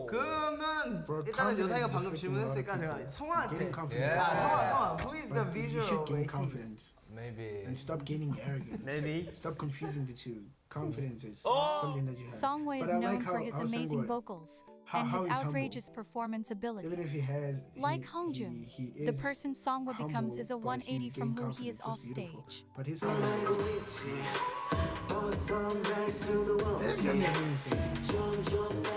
Speaker 5: 그러면
Speaker 1: Bro,
Speaker 5: 일단은
Speaker 1: confidence
Speaker 5: 요상이가
Speaker 1: is
Speaker 5: 방금
Speaker 1: affecting a lot of
Speaker 5: 질문했으니까 제가
Speaker 1: people.
Speaker 5: 성화한테
Speaker 1: Getting confidence.
Speaker 5: 자,
Speaker 1: is
Speaker 5: 성화,
Speaker 1: hard.
Speaker 5: 성화, who is the
Speaker 1: But you
Speaker 5: visual
Speaker 1: should gain
Speaker 5: of
Speaker 1: confidence
Speaker 7: Maybe.
Speaker 1: and stop gaining arrogance.
Speaker 3: Maybe.
Speaker 1: Stop confusing the two. Confidence is something that you have.
Speaker 2: Songwa is
Speaker 1: But I
Speaker 2: known
Speaker 1: like
Speaker 2: for his
Speaker 1: how
Speaker 2: amazing
Speaker 1: Songwa-
Speaker 2: vocals
Speaker 1: how
Speaker 2: and his
Speaker 1: he's humble.
Speaker 2: outrageous performance abilities.
Speaker 1: Even if he has,
Speaker 2: Like Hongjung,
Speaker 1: he
Speaker 2: the
Speaker 1: is
Speaker 2: person Songwa becomes
Speaker 1: humble,
Speaker 2: is a
Speaker 1: but
Speaker 2: 180 from
Speaker 1: gained
Speaker 2: who he is
Speaker 1: confidence.
Speaker 2: off
Speaker 1: That's beautiful.
Speaker 2: stage.
Speaker 1: But his confidence. That's gonna be amazing.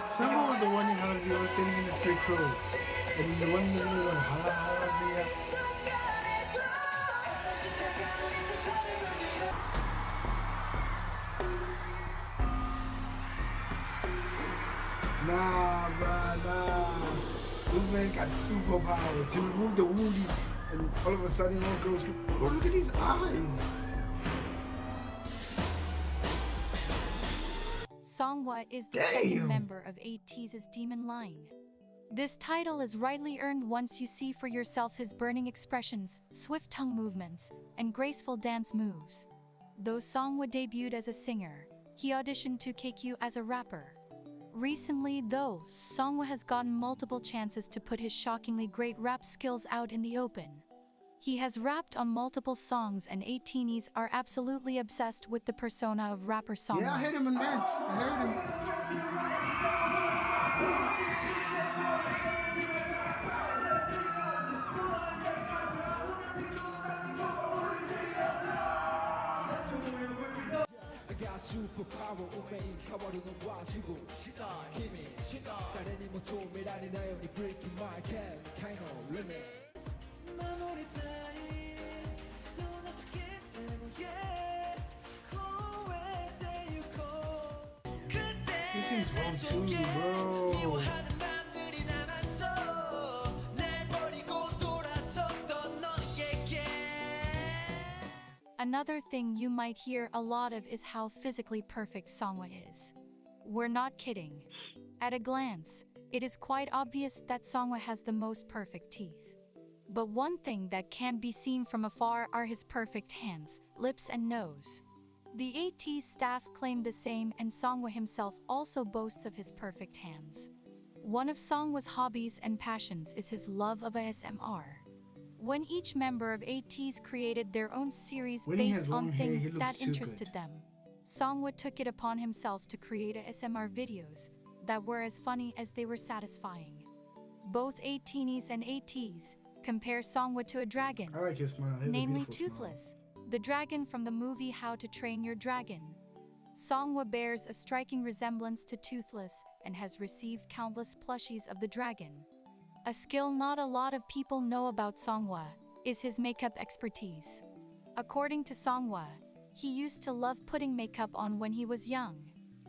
Speaker 1: Someone was the one in Halazia was standing in the street crew. And the one in the middle was Halazia. Nah, bruh, nah. This man got superpowers. He removed the woundie, and all of a sudden, all girls scream, bro, look at these eyes.
Speaker 2: Songwa is the
Speaker 1: Damn.
Speaker 2: second member of ateez's Demon Line. This title is rightly earned once you see for yourself his burning expressions, swift tongue movements, and graceful dance moves. Though Songwa debuted as a singer, he auditioned to KQ as a rapper. Recently, though, Songwha has gotten multiple chances to put his shockingly great rap skills out in the open. He has rapped on multiple songs, and ateenies are absolutely obsessed with the persona of rapper Songwha.
Speaker 1: Yeah, I heard him in dance. I heard him.
Speaker 4: 슈퍼파워 운명이 가버리는 와시고 힘이誰にも止められないように Breaking my can kind of limit
Speaker 1: He sings well too, bro.
Speaker 2: Another thing you might hear a lot of is how physically perfect Songwha is. We're not kidding. At a glance, it is quite obvious that Songwha has the most perfect teeth. But one thing that can't be seen from afar are his perfect hands, lips and nose. The ateez staff claim the same, and Songwha himself also boasts of his perfect hands. One of Songwha's hobbies and passions is his love of ASMR. When each member of ateez created their own series based on things that interested them, Songwha took it upon himself to create ASMR videos that were as funny as they were satisfying. Both ateenies and ateez compare Songwha to a dragon,
Speaker 1: I like his smile.
Speaker 2: namely Toothless, the dragon from the movie How to Train Your Dragon. Songwha bears a striking resemblance to Toothless and has received countless plushies of the dragon. A skill not a lot of people know about Songwha is his makeup expertise. According to Songwha, he used to love putting makeup on when he was young.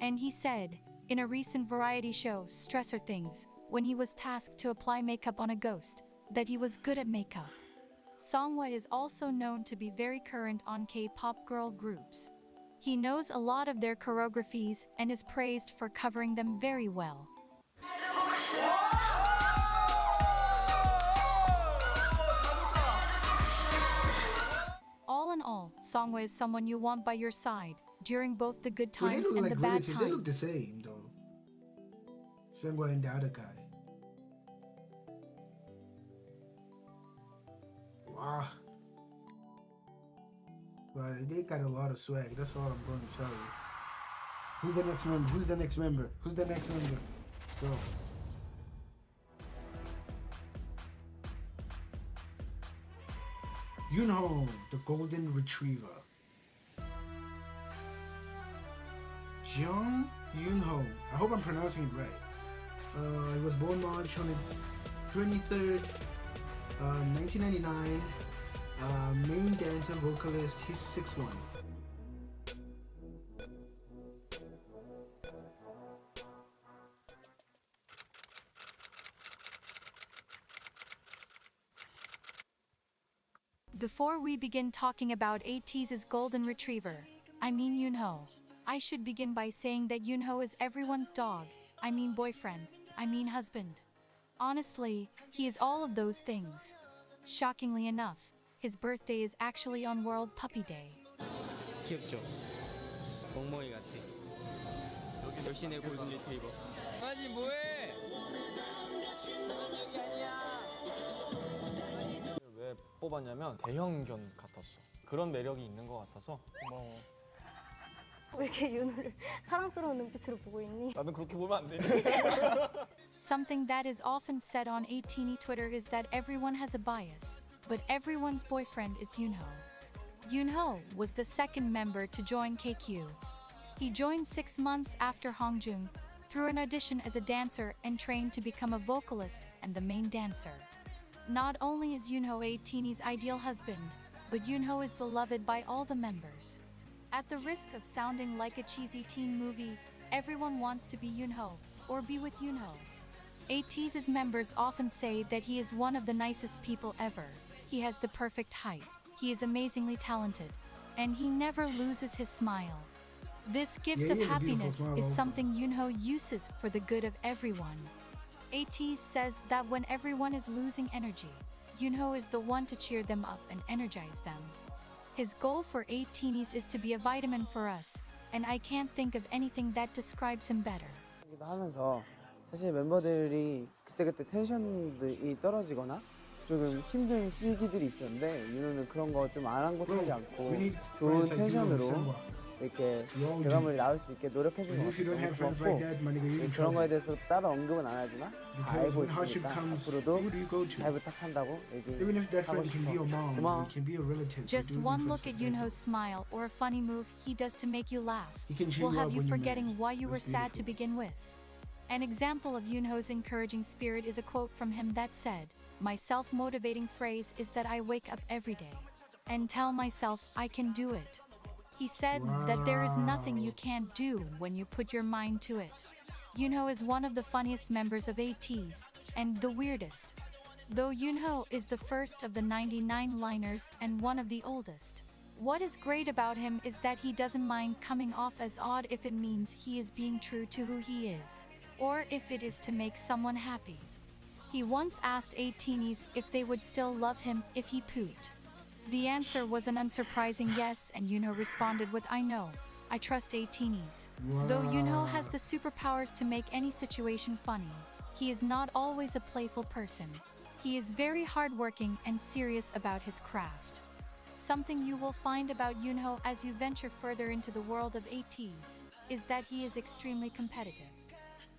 Speaker 2: And he said, in a recent variety show, Stressor Things, when he was tasked to apply makeup on a ghost, that he was good at makeup. Songwha is also known to be very current on K-pop girl groups. He knows a lot of their choreographies and is praised for covering them very well. All in all, Songwha is someone you want by your side during both the good times and the bad times.
Speaker 1: They look the same though. Songwha and the other guy. Wow. But they got a lot of swag. That's all I'm going to tell you. Who's the next member? Who's the next member? Who's the next member? Let's go. Yunho, the golden retriever. Jeong Yunho. I hope I'm pronouncing it right. He was born March 23rd, 1999. Main dancer, vocalist. He's 6'1".
Speaker 2: Before we begin talking about ateez's golden retriever, I mean Yunho, I should begin by saying that Yunho is everyone's dog, I mean boyfriend, I mean husband. Honestly, he is all of those things. Shockingly enough, his birthday is actually on World Puppy Day.
Speaker 8: 귀엽죠? 멍멍이 같아. 역시내 골든 리트리버. 강아지 뭐해?
Speaker 9: 왜 뽑았냐면 대형견 같았어. 그런 매력이 있는 것 같아서 고마워.
Speaker 10: 왜 이렇게 윤호를 사랑스러운 눈빛으로 보고 있니?
Speaker 9: 나는 그렇게 보면 안 돼.
Speaker 2: Something that is often said on ateeny Twitter is that everyone has a bias, but everyone's boyfriend is Yunho. Yunho was the second member to join KQ. He joined 6 months after Hongjung through an audition as a dancer and trained to become a vocalist and the main dancer. Not only is Yunho ateeny's ideal husband, but Yunho is beloved by all the members. At the risk of sounding like a cheesy teen movie, everyone wants to be Yunho or be with Yunho. ateez's members often say that he is one of the nicest people ever. He has the perfect height, he is amazingly talented, and he never loses his smile. This gift of happiness is something Yunho uses for the good of everyone. ateez says that when everyone is losing energy, Yunho is the one to cheer them up and energize them. His goal for ateenies is to be a vitamin for us, and I can't think of anything that describes him better.
Speaker 5: 하면서 사실 멤버들이 그때그때 텐션이 떨어지거나 조금 힘든 시기들이 있었는데 윤호는 그런 거 좀 아랑곳하지 않고 좋은 텐션으로 이렇게 결과물이 나올 수 있게 노력해주는 것 같아서 너무 고맙고 그런 거에 대해서 따로 언급은 안 하지만 다 알고 있으니까 앞으로도 잘 부탁한다고 얘기하고 싶어. 고마워.
Speaker 2: Just one look at Yoonho's smile or a funny move he does to make you laugh will have you forgetting why you were sad to begin with. An example of Yoonho's encouraging spirit is a quote from him that said, "My self-motivating phrase is that I wake up every day and tell myself I can do it." He said that there is nothing you can't do when you put your mind to it. Yoonho is one of the funniest members of ateez, and the weirdest. Though Yoonho is the first of the 99 liners and one of the oldest. What is great about him is that he doesn't mind coming off as odd if it means he is being true to who he is, or if it is to make someone happy. He once asked ateenies if they would still love him if he pooped. The answer was an unsurprising yes, and Yoonho responded with, "I know. I trust ateenies." Though Yoonho has the superpowers to make any situation funny, he is not always a playful person. He is very hardworking and serious about his craft. Something you will find about Yoonho as you venture further into the world of ateez is that he is extremely competitive.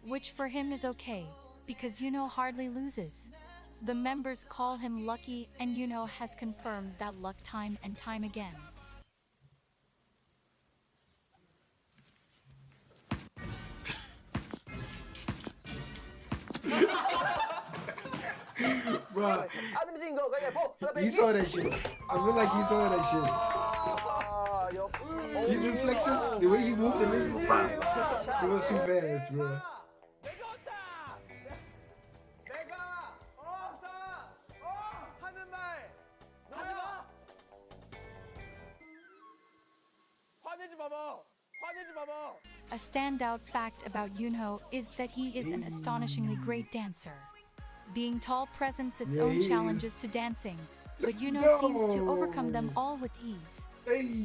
Speaker 2: Which for him is okay, because Yoonho hardly loses. The members call him lucky, and Yoonho has confirmed that luck time and time again.
Speaker 1: Bro, he saw that shit. I feel like he saw that shit. His reflexes, the way he moved the leg, it was too fast, bro.
Speaker 2: A standout fact about Yoonho is that he is an astonishingly great dancer. Being tall presents its own challenges to dancing, but Yoonho seems to overcome them all with ease.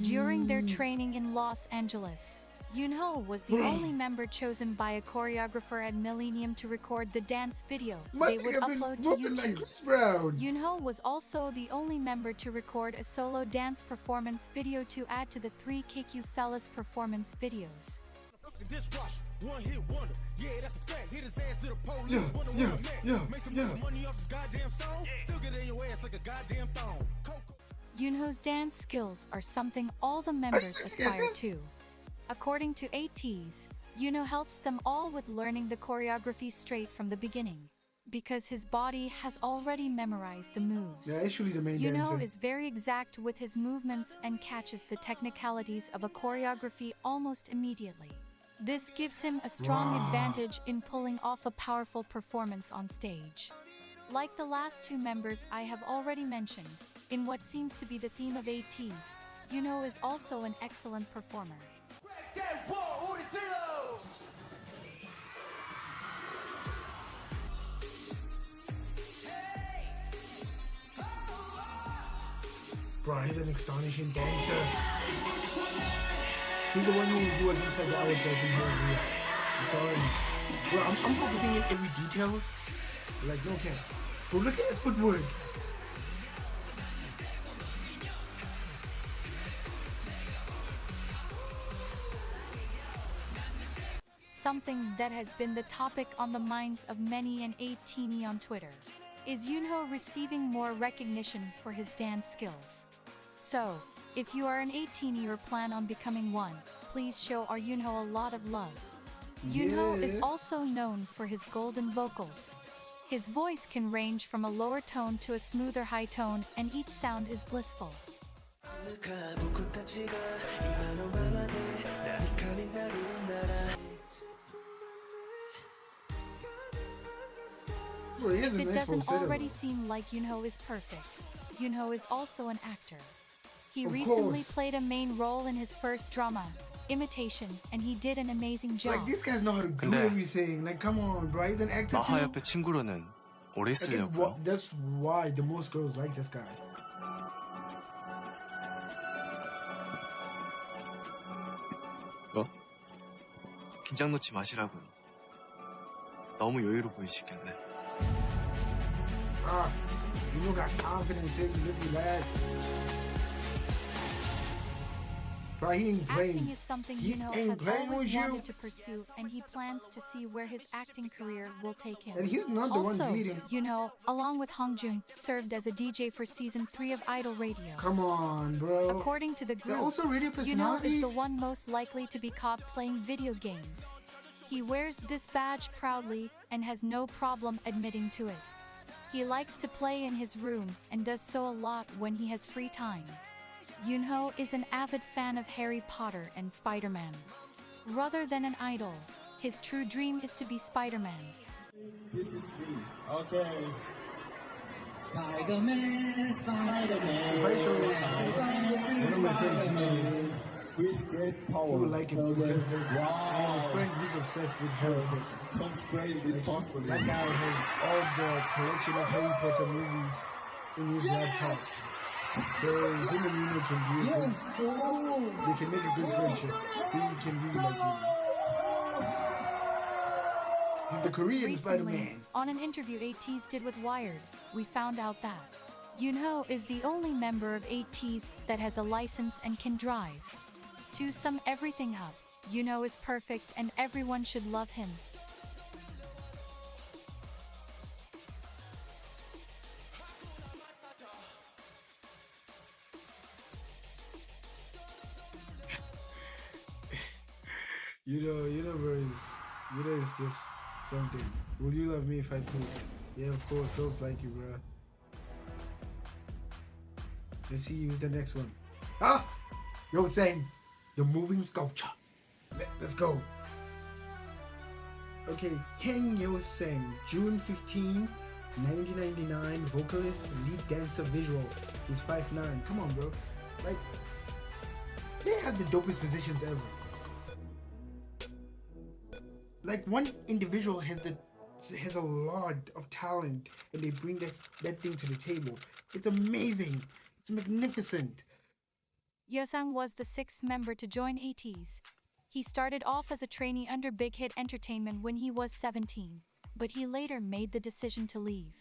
Speaker 2: During their training in Los Angeles, Yoonho was the only member chosen by a choreographer at Millennium to record the dance video they would upload to YouTube. Yoonho was also the only member to record a solo dance performance video to add to the 3KQ Fellas performance videos. Yoonho's dance skills are something all the members aspire to. According to ateez, Yoonho helps them all with learning the choreography straight from the beginning, because his body has already memorized the moves.
Speaker 1: Yeah, actually the main
Speaker 2: Yoonho
Speaker 1: dancer.
Speaker 2: is very exact with his movements and catches the technicalities of a choreography almost immediately. This gives him a strong advantage in pulling off a powerful performance on stage. Like the last two members I have already mentioned, in what seems to be the theme of ateez, Yoonho is also an excellent performer.
Speaker 1: Bro, he's an astonishing dancer. He's the one who was inside the hourglass in here. I'm sorry. Bro, I'm focusing in every details. Like, no cap. Bro, look at his footwork.
Speaker 2: Something that has been the topic on the minds of many an ateenie on Twitter is Yoonho receiving more recognition for his dance skills. So, if you are an ateenie or plan on becoming one, please show our Yoonho a lot of love. Yoonho is also known for his golden vocals. His voice can range from a lower tone to a smoother high tone, and each sound is blissful. If it doesn't already seem like Yoonho is perfect, Yoonho is also an actor. He recently played a main role in his first drama, Imitation, and he did an amazing job.
Speaker 1: Like, these guys know how to do everything. Like, come on, bro. He's an actor too.
Speaker 11: 옆에 친구로는 오래 쓰려고요.
Speaker 1: That's why the most girls like this guy.
Speaker 11: 긴장 놓지 마시라고요. 너무 여유로 보이시길래
Speaker 1: You got confidence in you, look relaxed. Bro, he ain't
Speaker 2: Acting
Speaker 1: playing.
Speaker 2: is something
Speaker 1: He
Speaker 2: Yuno
Speaker 1: ain't
Speaker 2: has
Speaker 1: playing
Speaker 2: always
Speaker 1: with you.
Speaker 2: wanted to pursue, and he plans to see where his acting career will take him.
Speaker 1: And he's not the one
Speaker 2: Also,
Speaker 1: leading.
Speaker 2: Yuno, along with Hongjun, served as a DJ for season 3 of Idol Radio.
Speaker 1: Come on, bro.
Speaker 2: According to the
Speaker 1: They're
Speaker 2: group,
Speaker 1: also radio
Speaker 2: Yuno
Speaker 1: personalities.
Speaker 2: is the one most likely to be caught playing video games. He wears this badge proudly and has no problem admitting to it. He likes to play in his room and does so a lot when he has free time. Yunho is an avid fan of Harry Potter and Spider-Man. Rather than an idol, his true dream is to be Spider-Man.
Speaker 12: This is me. Okay. Spider-Man, Spider-Man.
Speaker 1: If I show one of my friends here,
Speaker 12: with great power,
Speaker 1: he would like it because I have a friend who's obsessed with Harry Potter.
Speaker 12: Comes great responsibility.
Speaker 1: That guy has all the collection of Harry Potter movies in his laptop. So him and Yuno can be a good, they can make a good friendship. He can really like you. He's the Korean
Speaker 2: Recently,
Speaker 1: Spider-Man.
Speaker 2: on an interview ateez did with Wired, we found out that Yunho is the only member of ateez that has a license and can drive. To sum everything up, Yunho is perfect and everyone should love him.
Speaker 1: Bro, is just something. Will you love me if I poop? Yeah, of course, girls like you, bro. Let's see who's the next one. Yo, Sang, the moving sculpture. Let's go. Okay, Kang Yo Sang, June 15, 1999, vocalist, lead dancer, visual. He's 5'9". Come on, bro. Like, they have the dopest positions ever. Like, one individual has a lot of talent and they bring that thing to the table. It's amazing. It's magnificent.
Speaker 2: Yosang was the 6th member to join ateez. He started off as a trainee under Big Hit Entertainment when he was 17, but he later made the decision to leave.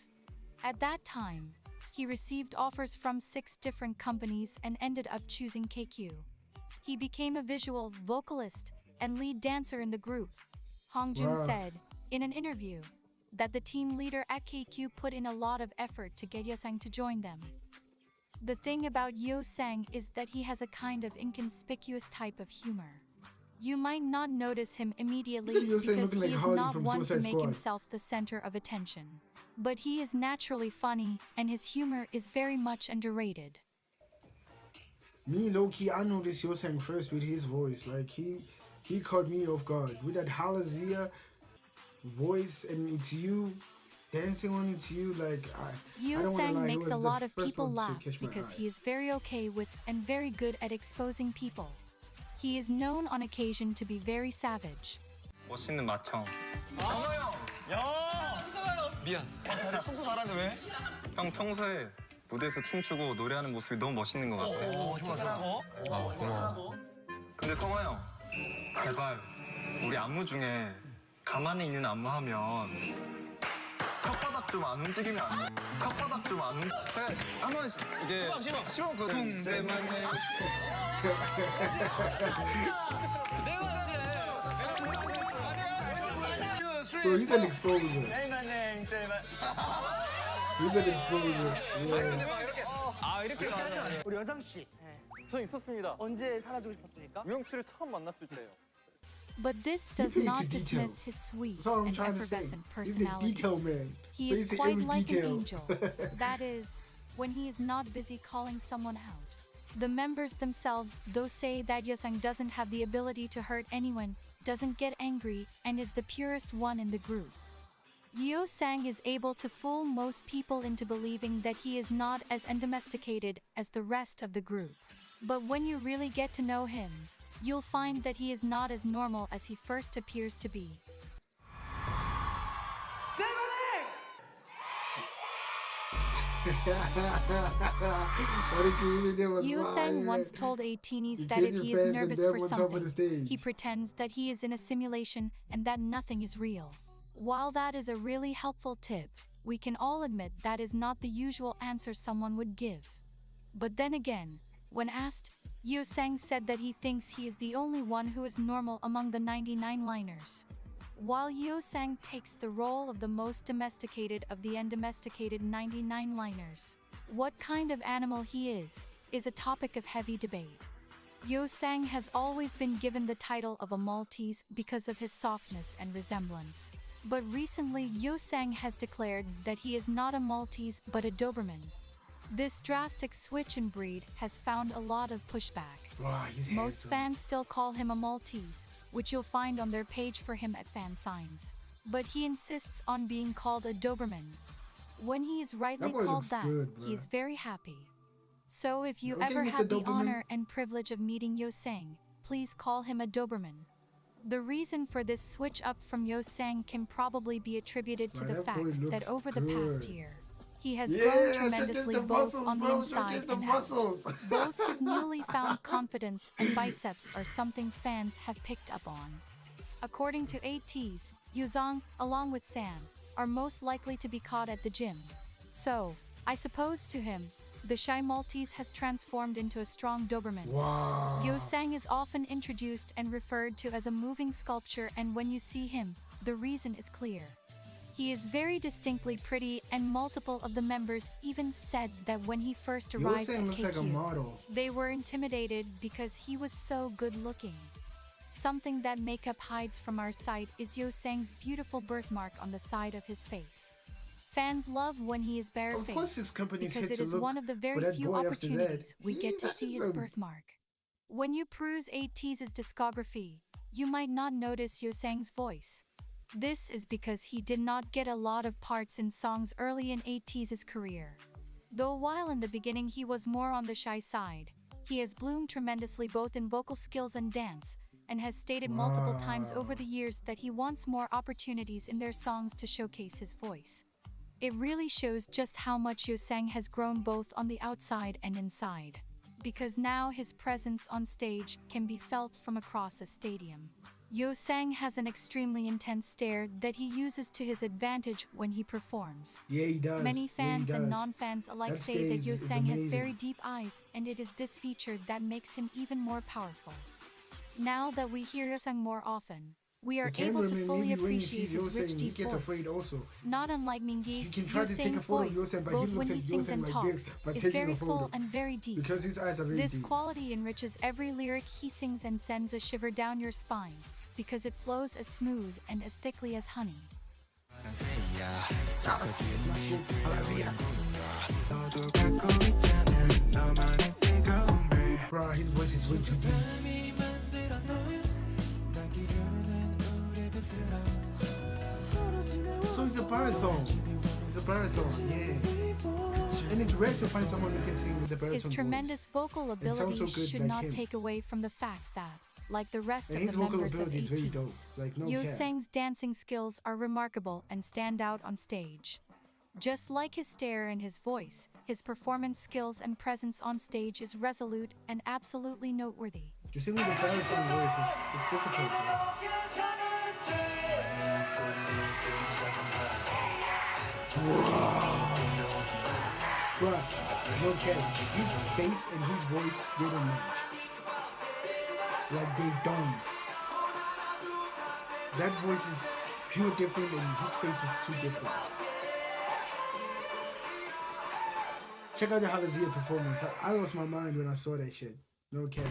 Speaker 2: At that time, he received offers from 6 different companies and ended up choosing KQ. He became a visual, vocalist, and lead dancer in the group. Hongjun said, in an interview, that the team leader at KQ put in a lot of effort to get Yosang to join them. The thing about Yosang is that he has a kind of inconspicuous type of humor. You might not notice him immediately because he is not one to make himself the center of attention. But he is naturally funny and his humor is very much underrated.
Speaker 1: Me, low-key, I noticed Yosang first with his voice. Like, he caught me off guard. With that Halazia voice and It's You, dancing on It's You, like, I don't wanna
Speaker 2: Yosang
Speaker 1: lie,
Speaker 2: makes
Speaker 1: he
Speaker 2: a
Speaker 1: was
Speaker 2: lot
Speaker 1: the
Speaker 2: of
Speaker 1: first
Speaker 2: people
Speaker 1: one to
Speaker 2: laugh
Speaker 1: catch my
Speaker 2: because
Speaker 1: eye.
Speaker 2: he is very okay with and very good at exposing people. He is known on occasion to be very savage.
Speaker 13: 멋있는 맏형. 미안. 청소 잘하는데 왜? 형 평소에 무대에서 춤추고 노래하는 모습이 너무 멋있는 것 같아.
Speaker 8: 좋아. 고마워.
Speaker 13: 근데 성화 형, 제발 우리 안무 중에 가만히 있는 안무 하면 혓바닥 좀 안 움직이면 안 돼. 혓바닥 좀 안 움직이면 한번 이게 시범 그 동생만 해.
Speaker 1: Bro, he's an exposure. He's an exposure. Yeah.
Speaker 3: 이렇게 우리 여상 씨. 저 있었습니다. 언제 사라지고 싶었습니까? 우영 씨를 처음 만났을 때요.
Speaker 2: But this does not dismiss his sweet
Speaker 1: That's all I'm
Speaker 2: and
Speaker 1: trying to say.
Speaker 2: effervescent
Speaker 1: He's the
Speaker 2: personality.
Speaker 1: detail man.
Speaker 2: He
Speaker 1: Plays
Speaker 2: is
Speaker 1: to
Speaker 2: quite
Speaker 1: every
Speaker 2: like an
Speaker 1: detail.
Speaker 2: angel. That is, when he is not busy calling someone out. The members themselves, though, say that Yosang doesn't have the ability to hurt anyone, doesn't get angry, and is the purest one in the group. Yosang is able to fool most people into believing that he is not as undomesticated as the rest of the group. But when you really get to know him, you'll find that he is not as normal as he first appears to be. Yosang once told ateez that if he is nervous for something, he pretends that he is in a simulation and that nothing is real. While that is a really helpful tip, we can all admit that is not the usual answer someone would give. But then again, when asked, Sang said that he thinks he is the only one who is normal among the 99 liners. While Sang takes the role of the most domesticated of the undomesticated 99 liners, what kind of animal he is a topic of heavy debate. Sang has always been given the title of a Maltese because of his softness and resemblance. But recently Sang has declared that he is not a Maltese but a Doberman. This drastic switch in breed has found a lot of pushback.
Speaker 1: Wow,
Speaker 2: Most fans still call him a Maltese, which you'll find on their page for him at fan signs. But he insists on being called a Doberman. When he is rightly called that, he is very happy. So if you ever had the honor and privilege of meeting Sang, please call him a Doberman. The reason for this switch up from Sang can probably be attributed to the fact that over the past year, he has grown tremendously both on the inside and out. Both his newly found confidence and biceps are something fans have picked up on. According to ateez, Yuzong, along with Sam, are most likely to be caught at the gym. So, I suppose to him, the shy Maltese has transformed into a strong Doberman.
Speaker 1: Wow.
Speaker 2: Sang is often introduced and referred to as a moving sculpture, and when you see him, the reason is clear. He is very distinctly pretty, and multiple of the members even said that when he first arrived at
Speaker 1: looks like a
Speaker 2: KQ,
Speaker 1: model.
Speaker 2: they were intimidated because he was so good looking. Something that makeup hides from our sight is Sang's beautiful birthmark on the side of his face. Fans love when he is barefaced,
Speaker 1: Of course his company's
Speaker 2: because
Speaker 1: hit
Speaker 2: it
Speaker 1: to
Speaker 2: is
Speaker 1: look
Speaker 2: one of the
Speaker 1: for
Speaker 2: very
Speaker 1: that
Speaker 2: few
Speaker 1: boy after that.
Speaker 2: opportunities we get to see his
Speaker 1: Handsome.
Speaker 2: birthmark. When you peruse ateez's discography, you might not notice Sang's voice. This is because he did not get a lot of parts in songs early in ateez's career. Though while in the beginning he was more on the shy side, he has bloomed tremendously both in vocal skills and dance, and has stated multiple times over the years that he wants more opportunities in their songs to showcase his voice. It really shows just how much Sang has grown both on the outside and inside, because now his presence on stage can be felt from across a stadium. Sang has an extremely intense stare that he uses to his advantage when he performs.
Speaker 1: Yeah, he does.
Speaker 2: Many fans
Speaker 1: yeah,
Speaker 2: and non-fans alike
Speaker 1: that
Speaker 2: say that
Speaker 1: stage is
Speaker 2: Sang has
Speaker 1: amazing.
Speaker 2: very deep eyes, and it is this feature that makes him even more powerful. Now that we hear Sang more often, we are able to fully appreciate his rich deep
Speaker 1: he gets afraid
Speaker 2: voice.
Speaker 1: also.
Speaker 2: Not unlike Mingi,
Speaker 1: You can try to take a
Speaker 2: Sang's
Speaker 1: photo of
Speaker 2: voice,
Speaker 1: Sang, but
Speaker 2: both
Speaker 1: he
Speaker 2: when
Speaker 1: looks
Speaker 2: he
Speaker 1: at
Speaker 2: sings
Speaker 1: Sang
Speaker 2: and
Speaker 1: like
Speaker 2: talks,
Speaker 1: this by
Speaker 2: is
Speaker 1: taking
Speaker 2: very
Speaker 1: a photo.
Speaker 2: full and very deep.
Speaker 1: Because his eyes are very
Speaker 2: This
Speaker 1: deep.
Speaker 2: quality enriches every lyric he sings and sends a shiver down your spine, because it flows as smooth and as thickly as honey.
Speaker 1: Bro, his voice is way too deep. So he's a baritone. He's a baritone, yeah. And it's rare to find someone who can sing with the baritone
Speaker 2: His tremendous vocal
Speaker 1: It sounds
Speaker 2: ability
Speaker 1: so good
Speaker 2: should
Speaker 1: like
Speaker 2: not
Speaker 1: him.
Speaker 2: take away from the fact that, like the rest
Speaker 1: And
Speaker 2: of
Speaker 1: his
Speaker 2: the
Speaker 1: vocal
Speaker 2: members of
Speaker 1: ability is very dope.
Speaker 2: ateez,
Speaker 1: Like, no cap.
Speaker 2: Sang's dancing skills are remarkable and stand out on stage. Just like his stare and his voice, his performance skills and presence on stage is resolute and absolutely noteworthy.
Speaker 1: Just singing with the baritone voice is difficult, bro. Bro, no cap. His face and his voice, they don't match. Like, they don't. That voice is pure different and his face is too different. Check out the Halazia performance. I lost my mind when I saw that shit. No cap.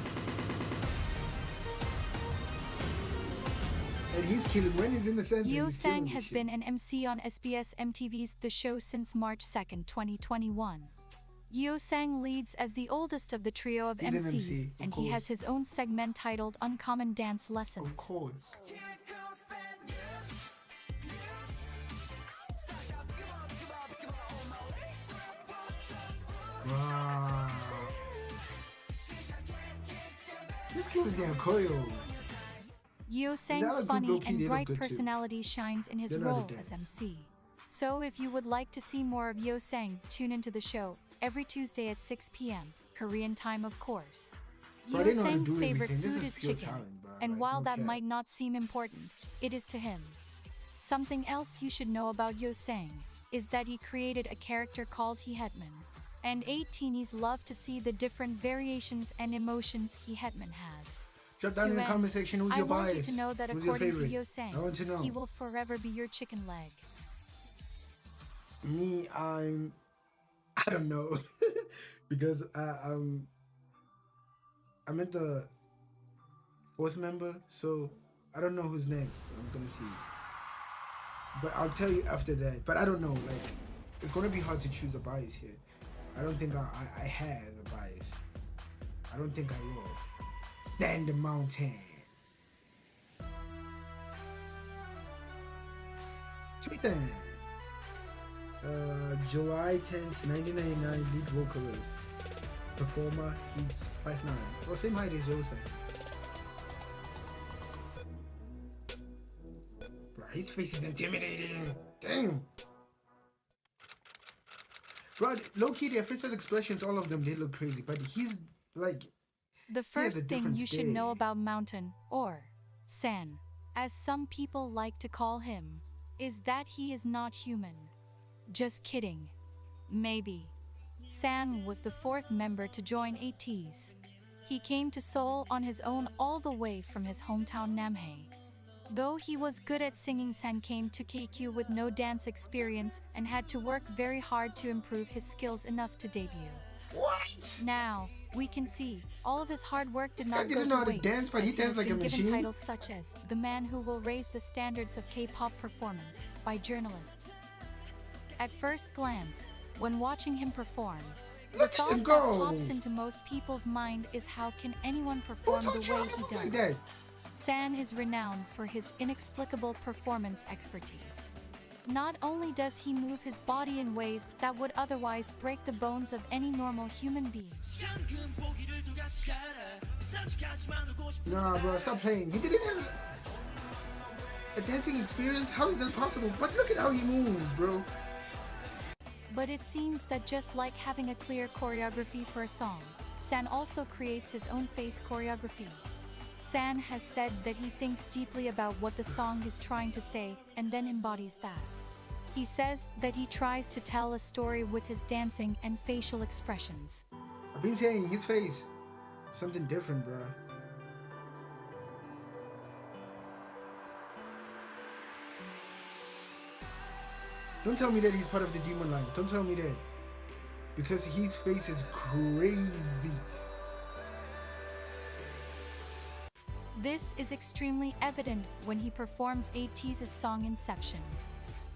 Speaker 1: And he's killing when he's in the center.
Speaker 2: Sang has been an MC on SBS MTV's The Show since March 2nd, 2021. Sang leads as the oldest of the trio of
Speaker 1: He's an
Speaker 2: MCs,
Speaker 1: MC, of
Speaker 2: and he has
Speaker 1: course.
Speaker 2: his own segment titled Uncommon Dance Lessons.
Speaker 1: Of course. Wow. This kid is damn choreo.
Speaker 2: Sang's
Speaker 1: look
Speaker 2: funny
Speaker 1: low-key, they
Speaker 2: and
Speaker 1: look
Speaker 2: bright
Speaker 1: good too.
Speaker 2: personality shines in his
Speaker 1: They know how
Speaker 2: role
Speaker 1: to
Speaker 2: as
Speaker 1: dance.
Speaker 2: MC. So if you would like to see more of Sang, tune into the show every Tuesday at 6 p.m. Korean time, of course.
Speaker 1: Bro, they know how to
Speaker 2: Sang's
Speaker 1: do
Speaker 2: favorite
Speaker 1: everything. This
Speaker 2: food
Speaker 1: is
Speaker 2: is
Speaker 1: pure
Speaker 2: chicken,
Speaker 1: talent, bro.
Speaker 2: and
Speaker 1: Like,
Speaker 2: while
Speaker 1: no
Speaker 2: that
Speaker 1: cap.
Speaker 2: might not seem important, it is to him. Something else you should know about Yosang is that he created a character called Hetman, and ateenies love to see the different variations and emotions Hetman has.
Speaker 1: Drop down in the comment section who's your
Speaker 2: I want you
Speaker 1: bias.
Speaker 2: to know that
Speaker 1: Who's your
Speaker 2: according to
Speaker 1: favorite?
Speaker 2: Yosang,
Speaker 1: I want to know.
Speaker 2: he will forever be your chicken leg.
Speaker 1: Me, I don't know. Because I'm at the 4th member, so I don't know who's next. I'm gonna see. But I'll tell you after that. But I don't know, like, it's gonna be hard to choose a bias here. I don't think I have a bias. I don't think I will. Stand the mountain. Tweeten. July 10th, 1999, lead vocalist. Performer, he's 5'9". Well, same height as Yosang. Bro, his face is intimidating. Damn. Bro, low-key, their facial expressions, all of them, they look crazy. But he's, like...
Speaker 2: The first thing you should know about Mountain, or San, as some people like to call him, is that he is not human. Just kidding. Maybe. San was the 4th member to join ateez. He came to Seoul on his own all the way from his hometown Namhae. Though he was good at singing, San came to KQ with no dance experience and had to work very hard to improve his skills enough to debut.
Speaker 1: What?
Speaker 2: Now, we can see, all of his hard work did not go
Speaker 1: didn't know how
Speaker 2: to
Speaker 1: to
Speaker 2: waste,
Speaker 1: dance, but he
Speaker 2: as
Speaker 1: danced like a
Speaker 2: has been given
Speaker 1: machine.
Speaker 2: titles such as The Man Who Will Raise the Standards of K-pop Performance by journalists. At first glance, when watching him perform, the thought that pops into most people's mind is how can anyone perform the way he does? San is renowned for his inexplicable performance expertise. Not only does he move his body in ways that would otherwise break the bones of any normal human being.
Speaker 1: Nah, bro, stop playing. He didn't have a dancing experience? How is that possible? But look at how he moves, bro.
Speaker 2: But it seems that just like having a clear choreography for a song, San also creates his own face choreography. San has said that he thinks deeply about what the song is trying to say and then embodies that. He says that he tries to tell a story with his dancing and facial expressions.
Speaker 1: I've been saying his face. Something different, bro. Don't tell me that he's part of the demon line. Don't tell me that. Because his face is crazy.
Speaker 2: This is extremely evident when he performs ateez's song Inception.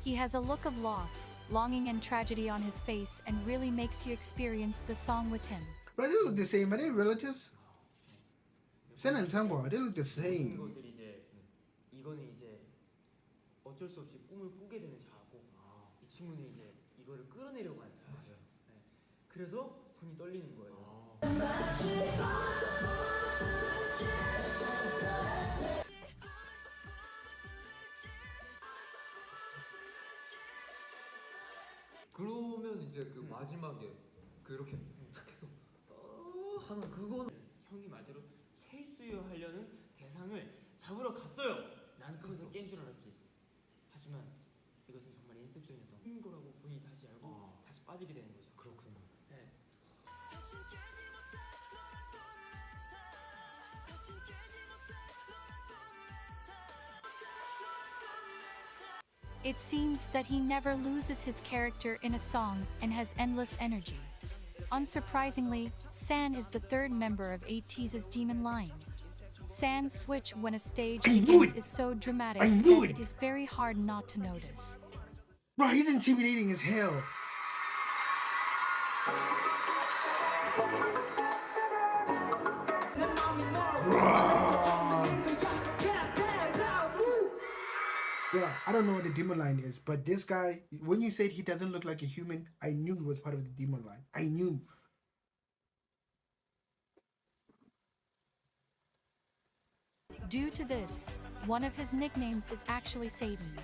Speaker 2: He has a look of loss, longing and tragedy on his face and really makes you experience the song with him.
Speaker 1: Bro, they look the same. Are they relatives? Sen and Sangwa, they look the same.
Speaker 9: 이거는 이제 어쩔 수 없이 꿈을 꾸게 되는 자아고 이 친구는 이제 이거를 끌어내려고 하는 자아죠. 네. 그래서 손이 떨리는 거예요.
Speaker 14: 그러면 이제 그 마지막에 그렇게 탁 해서 하는 그거는
Speaker 9: 형이 말대로 체이스유 하려는 대상을 잡으러 갔어요. 난 그것을 깬 줄 알았지. 하지만 이것은 정말 인셉션이었던 거라고 본인이 다시 알고 다시 빠지게 되는 거죠.
Speaker 14: 그렇구나.
Speaker 9: 네.
Speaker 2: It seems that he never loses his character in a song and has endless energy. Unsurprisingly, San is the 3rd member of ateez's demon line. San's switch when a stage begins is so dramatic that it is very hard not to notice.
Speaker 1: Bro, he's intimidating as hell. Bro, I don't know what the demon line is, but this guy, when you said he doesn't look like a human, I knew he was part of the demon line. I knew.
Speaker 2: Due to this, one of his nicknames is actually Satan.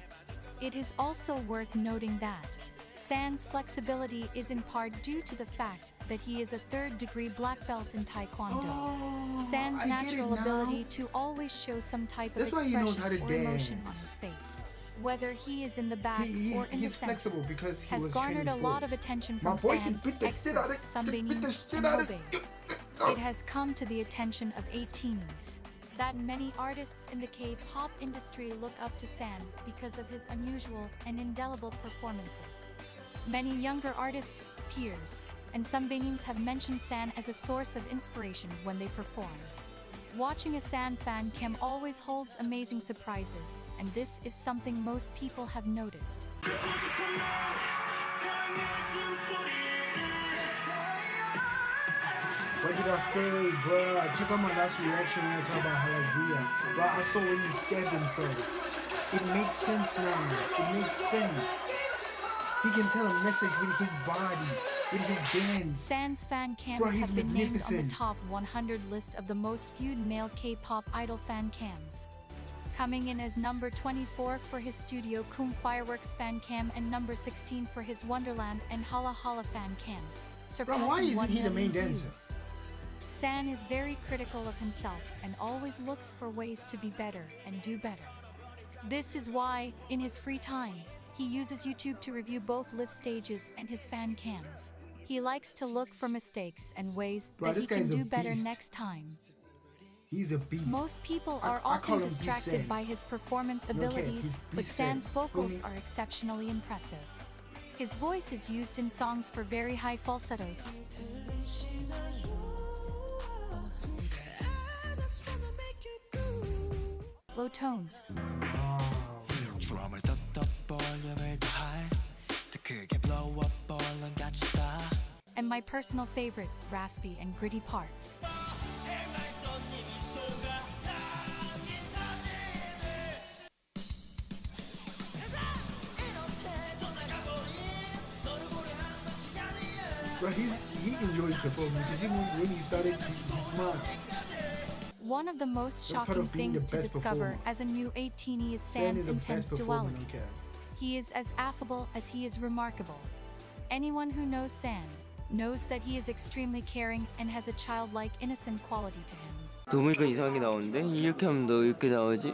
Speaker 2: It is also worth noting that San's flexibility is in part due to the fact that he is a 3rd-degree black belt in Taekwondo. San's natural ability to always show some type of expression or emotion on his face whether he is in the back or in the
Speaker 1: he's
Speaker 2: center,
Speaker 1: flexible because he
Speaker 2: has
Speaker 1: was
Speaker 2: garnered a
Speaker 1: training
Speaker 2: lot of
Speaker 1: sports.
Speaker 2: attention
Speaker 1: My
Speaker 2: from
Speaker 1: boy
Speaker 2: fans,
Speaker 1: can beat the shit out of
Speaker 2: experts,
Speaker 1: it. Beat the
Speaker 2: Sambanis,
Speaker 1: shit
Speaker 2: and
Speaker 1: out of
Speaker 2: hobeys.
Speaker 1: it.
Speaker 2: It has come to the attention of ateenies that many artists in the K-pop industry look up to San because of his unusual and indelible performances. Many younger artists, peers, and Sambanis have mentioned San as a source of inspiration when they perform. Watching a San fan cam always holds amazing surprises, and this is something most people have noticed.
Speaker 1: What did I say, bruh? Check out my last reaction when I talk about Halazia. Bruh, I saw when he stabbed himself. It makes sense now. It makes sense. He can tell a message with his body, with his dance.
Speaker 2: San's fan cams have been named on the top 100 list of the most viewed male K-pop idol fan cams. Coming in as number 24 for his Studio Kung Fireworks fan cam and number 16 for his Wonderland and Hala Hala fan cams, surpassing
Speaker 1: why isn't
Speaker 2: 1
Speaker 1: he the main
Speaker 2: million
Speaker 1: dancer?
Speaker 2: views. San is very critical of himself and always looks for ways to be better and do better. This is why, in his free time, he uses YouTube to review both live stages and his fan cams. He likes to look for mistakes and ways that he can do better next time.
Speaker 1: He's a beast.
Speaker 2: Most people are often distracted by his performance abilities, but San's vocals are exceptionally impressive. His voice is used in songs for very high falsettos, low tones, and my personal favorite, raspy and gritty parts.
Speaker 1: But he enjoys performing because even when he started, he smiled.
Speaker 2: One of the most
Speaker 1: That's part
Speaker 2: shocking
Speaker 1: of being
Speaker 2: things
Speaker 1: the
Speaker 2: to
Speaker 1: best
Speaker 2: discover
Speaker 1: performer.
Speaker 2: as a new ateeny is
Speaker 1: San
Speaker 2: San's
Speaker 1: is the
Speaker 2: intense
Speaker 1: best performer
Speaker 2: duality.
Speaker 1: on cam.
Speaker 2: He is as affable as he is remarkable. Anyone who knows San knows that he is extremely caring and has a childlike, innocent quality to him.
Speaker 15: 너무 이건 이상하게 나오는데? 이렇게 하면 너 이렇게 나오지?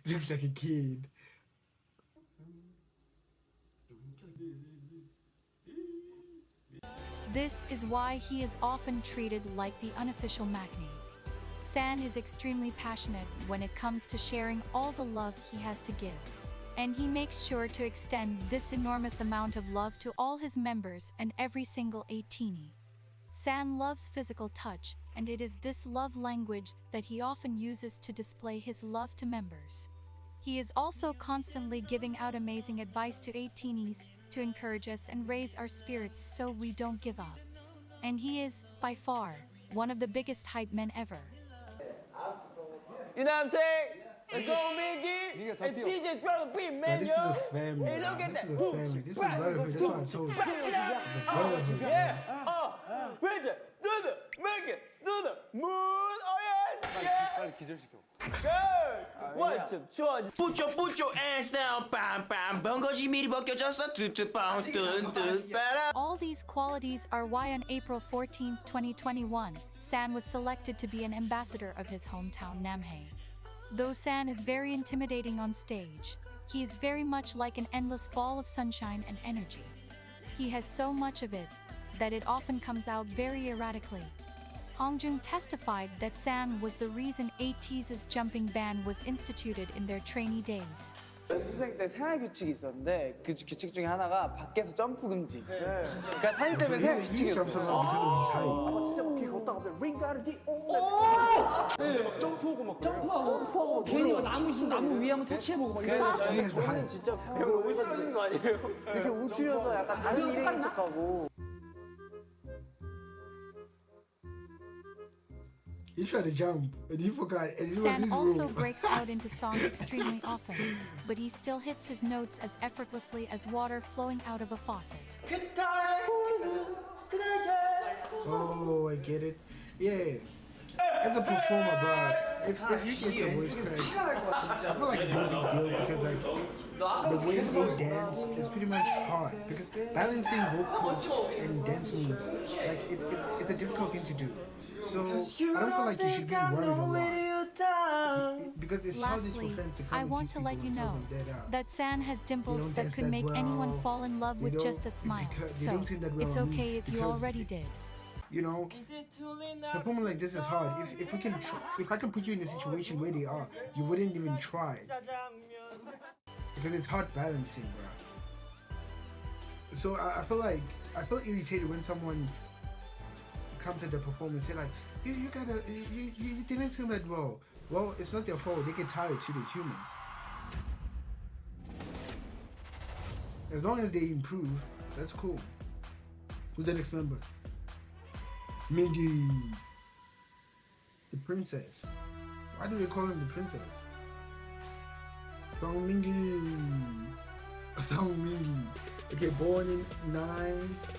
Speaker 1: Looks like a kid.
Speaker 2: This is why he is often treated like the unofficial Maknae. San is extremely passionate when it comes to sharing all the love he has to give. And he makes sure to extend this enormous amount of love to all his members and every single ateeny. San loves physical touch, and it is this love language that he often uses to display his love to members. He is also constantly giving out amazing advice to ateenies to encourage us and raise our spirits so we don't give up. And he is, by far, one of the biggest hype men ever.
Speaker 3: 유남생, 송민기, and DJ Brother B, man,
Speaker 1: This is a family.
Speaker 3: Hey, look at
Speaker 1: This
Speaker 3: that.
Speaker 1: is a family. This is brotherhood. That's what I told you. It's a brotherhood.
Speaker 3: Yeah. Richard, do the, make it, do the moon. Oh yes, yeah.
Speaker 15: 빨리 기절시켜.
Speaker 3: Good. One, two, 좋아.
Speaker 16: Put your hands down, bam, bam. 벙거지 미리 벗겨졌어, 뚜뚜빵, 뚜뚜빠라.
Speaker 2: All these qualities are why on April 14, 2021, San was selected to be an ambassador of his hometown Namhae. Though San is very intimidating on stage, he is very much like an endless ball of sunshine and energy. He has so much of it that it often comes out very erratically. Hongjung testified that San was the reason ateez's jumping ban was instituted in their trainee days.
Speaker 5: 연습생 때 생활 규칙이 있었는데 그 규칙 중에 하나가 밖에서 점프 금지. 그러니까 사진 때문에 생활 규칙이었어요.
Speaker 17: 아마 진짜 막 길 걷다가 링 가르디
Speaker 5: 네, 막 점프하고 막
Speaker 17: 점프하고
Speaker 6: 괜히 막 나무 위에 한번 터치해보고 막 이러는
Speaker 17: 저는 진짜 그걸 해가지고
Speaker 3: 거 아니에요?
Speaker 17: 이렇게 움츠려서 약간 다른 일인 척하고
Speaker 1: He tried to jump, and he forgot, and it was
Speaker 2: San
Speaker 1: his
Speaker 2: also
Speaker 1: room.
Speaker 2: breaks out into song extremely often, but he still hits his notes as effortlessly as water flowing out of a faucet.
Speaker 1: Oh, I get it. Yeah. As a performer, bro, if you get the voice crack, I feel like it's no big deal because like the way they dance is pretty much hard because balancing vocals and dance moves, like it's a difficult thing to do. So I don't feel like you should be worried a lot because it's childish for
Speaker 2: Lastly,
Speaker 1: friends to come
Speaker 2: I
Speaker 1: and
Speaker 2: want
Speaker 1: tease
Speaker 2: to
Speaker 1: people
Speaker 2: let you
Speaker 1: and tell
Speaker 2: know
Speaker 1: them
Speaker 2: that San has dimples
Speaker 1: don't
Speaker 2: that
Speaker 1: dance
Speaker 2: could
Speaker 1: that
Speaker 2: make anyone
Speaker 1: well,
Speaker 2: fall in love
Speaker 1: they
Speaker 2: with
Speaker 1: don't-
Speaker 2: just a smile.
Speaker 1: they
Speaker 2: So
Speaker 1: don't sing that well
Speaker 2: it's
Speaker 1: on me
Speaker 2: okay if you
Speaker 1: because
Speaker 2: already did.
Speaker 1: you know, performing like this is hard. If we can, if I can put you in a situation where they are, you wouldn't even try because it's hard balancing, bro. So I feel irritated when someone comes at the performance and say like, you didn't sing that well. Well, it's not their fault. They get tired too. They're human. As long as they improve, that's cool. Who's the next member? Mingy. The princess. Why do they call him the princess? Song Mingy. Song Mingy. Okay, born in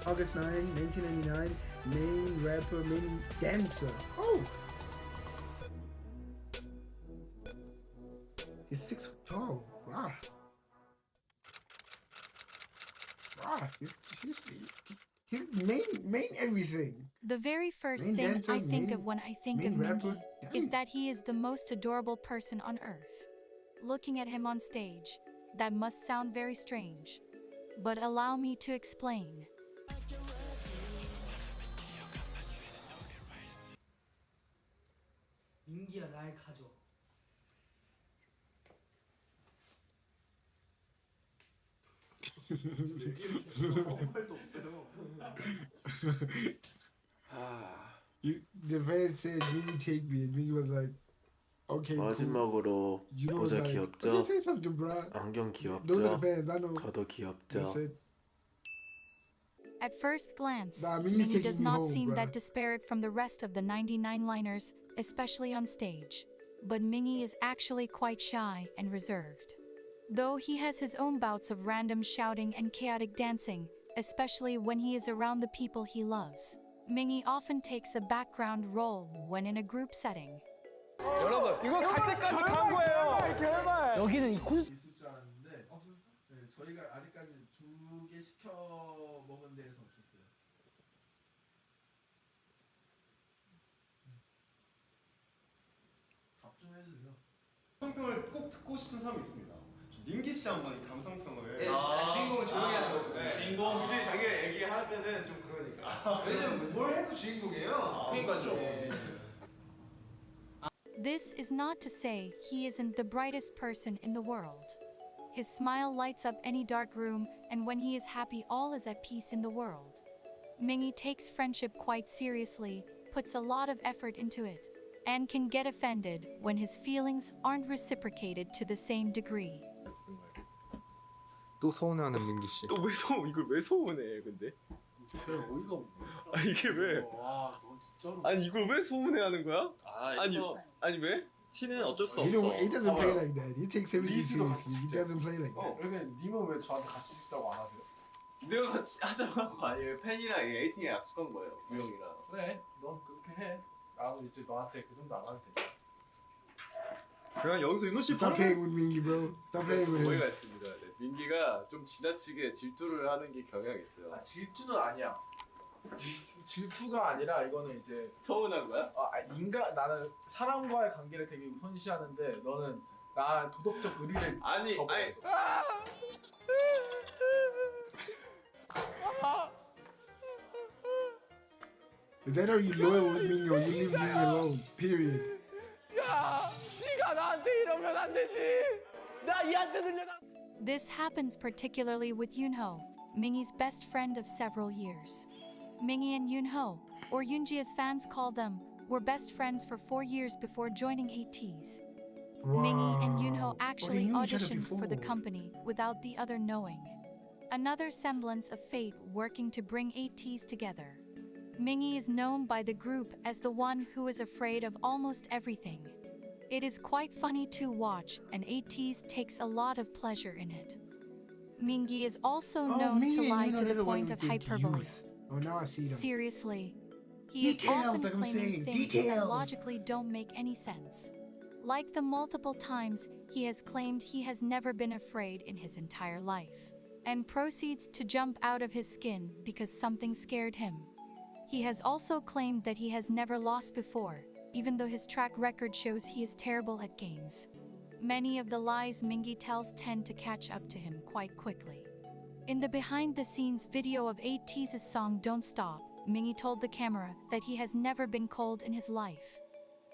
Speaker 1: August 9, 1999. Main rapper, main dancer. Oh! He's 6 foot tall. Wow. Wow. He's main everything.
Speaker 2: The very first
Speaker 1: Main
Speaker 2: thing
Speaker 1: dancer,
Speaker 2: I think
Speaker 1: main-
Speaker 2: of when I think
Speaker 1: main
Speaker 2: of
Speaker 1: rapper.
Speaker 2: Mingy is that he is the most adorable person on earth. Looking at him on stage, that must sound very strange. But allow me to explain.
Speaker 9: 민기야 날 가져.
Speaker 1: The man said, Mingy take me, and Mingy was like, okay,
Speaker 18: 마지막으로
Speaker 1: cool. You know, was
Speaker 18: 모자
Speaker 1: like,
Speaker 18: 귀엽죠?
Speaker 1: just say something, bro.
Speaker 18: 안경
Speaker 1: Those are the
Speaker 18: 귀엽죠?
Speaker 1: fans, I know.
Speaker 18: 저도 귀엽죠?
Speaker 1: They said,
Speaker 2: At first glance,
Speaker 1: Nah, Mingy's
Speaker 2: Mingy
Speaker 1: taking
Speaker 2: does
Speaker 1: me
Speaker 2: not
Speaker 1: home,
Speaker 2: seem
Speaker 1: bruh.
Speaker 2: that disparate from the rest of the 99 liners, especially on stage. But Mingy is actually quite shy and reserved. Though he has his own bouts of random shouting and chaotic dancing, especially when he is around the people he loves. Mingy often takes a background role when in a group setting.
Speaker 3: 여러분 이거 갈 때까지 간 거예요. 여기는 이 콘.
Speaker 14: 있을 줄 알았는데 없었어? 네, 저희가 아직까지 2개 시켜 먹은 데에서 없었어요. 밥 좀 해주세요.
Speaker 13: 감상평을 꼭 듣고 싶은 사람이 있습니다. 민기 씨 한번 이 감상평을.
Speaker 14: 네, 주인공은 조용히 하는 거죠.
Speaker 13: 네.
Speaker 14: 주인공.
Speaker 13: 굳이 자기 얘기하면은 좀 그러니까.
Speaker 14: 왜냐면 뭘 해도 주인공이에요.
Speaker 13: 그러니까요.
Speaker 2: This is not to say he isn't the brightest person in the world. His smile lights up any dark room, and when he is happy, all is at peace in the world. Mingy takes friendship quite seriously, puts a lot of effort into it, and can get offended when his feelings aren't reciprocated to the same degree.
Speaker 7: 또 서운해하는 민기 씨.
Speaker 13: 또 왜 이걸 왜 소문해 근데?
Speaker 14: 별 어이가 없네.
Speaker 13: 아 이게 왜?
Speaker 14: 와, 너 진짜로.
Speaker 13: 아니 이걸 왜 소문해하는 거야? 아니 왜?
Speaker 19: 티는 어쩔 수
Speaker 1: You know,
Speaker 19: 없어.
Speaker 1: he doesn't play like that. He takes everything
Speaker 14: 리스도
Speaker 1: seriously. He doesn't play like that.
Speaker 14: 그러니까 님은 왜 저한테 같이 싶다고 안 하세요?
Speaker 19: 내가 같이 하자고 아니에요. 팬이랑 에이틴이랑 약속한 거예요. 우영이랑.
Speaker 14: 그래, 넌 그렇게 해. 나도 이제 너한테 그 정도 안 하면 돼.
Speaker 13: 그냥 여기서 윤호 씨
Speaker 1: Stop playing with Mingy, bro. Stop playing with
Speaker 19: 오해가
Speaker 1: him.
Speaker 19: 있습니다. 네, 민기가 좀 지나치게 질투를 하는 게 경향이 있어요.
Speaker 14: 질투는 아니야. 질투가 아니라 이거는 이제
Speaker 19: 서운한 거야?
Speaker 14: 나는 사람과의 관계를 되게 우선시하는데 너는 나 도덕적 의리를 거부했어.
Speaker 1: Is that how you loyal with Mingy or you leave Mingy alone? Period.
Speaker 3: 야, 네가 나한테 이러면 안 되지. 나 얘한테 들려다.
Speaker 2: This happens particularly with Yoonho, Mingy's best friend of several years. Mingy and Yoonho, or Yoonji as fans call them, were best friends for 4 years before joining ateez. Mingy and Yoonho actually
Speaker 1: knew each other
Speaker 2: auditioned for the
Speaker 1: before.
Speaker 2: company without the other knowing. Another semblance of fate working to bring ateez together. Mingy is known by the group as the one who is afraid of almost everything. It is quite funny to watch, and ateez takes a lot of pleasure in it. Mingy is also known
Speaker 1: Mingy
Speaker 2: to
Speaker 1: and
Speaker 2: lie
Speaker 1: Yoonho,
Speaker 2: to
Speaker 1: they're
Speaker 2: the
Speaker 1: one
Speaker 2: point
Speaker 1: with
Speaker 2: of
Speaker 1: the
Speaker 2: hyperbole.
Speaker 1: youth. Oh, now I see them.
Speaker 2: Seriously. He is
Speaker 1: Details,
Speaker 2: often
Speaker 1: like I'm
Speaker 2: claiming
Speaker 1: saying,
Speaker 2: things that
Speaker 1: details.
Speaker 2: logically don't make any sense. Like the multiple times he has claimed he has never been afraid in his entire life, and proceeds to jump out of his skin because something scared him. He has also claimed that he has never lost before, even though his track record shows he is terrible at games. Many of the lies Mingi tells tend to catch up to him quite quickly. In the behind-the-scenes video of ateez's song Don't Stop, Mingi told the camera that he has never been cold in his life,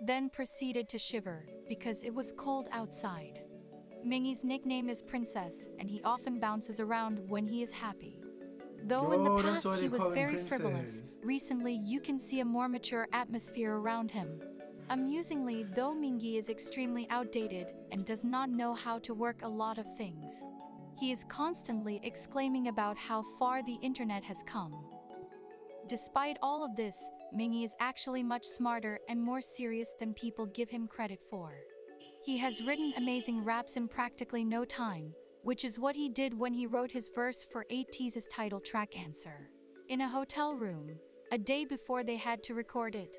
Speaker 2: then proceeded to shiver because it was cold outside. Mingi's nickname is Princess, and he often bounces around when he is happy. Though in the past he was very frivolous, recently you can see a more mature atmosphere around him. Amusingly, though Mingi is extremely outdated and does not know how to work a lot of things, he is constantly exclaiming about how far the internet has come. Despite all of this, Mingi is actually much smarter and more serious than people give him credit for. He has written amazing raps in practically no time, which is what he did when he wrote his verse for ateez's title track Answer, in a hotel room, a day before they had to record it.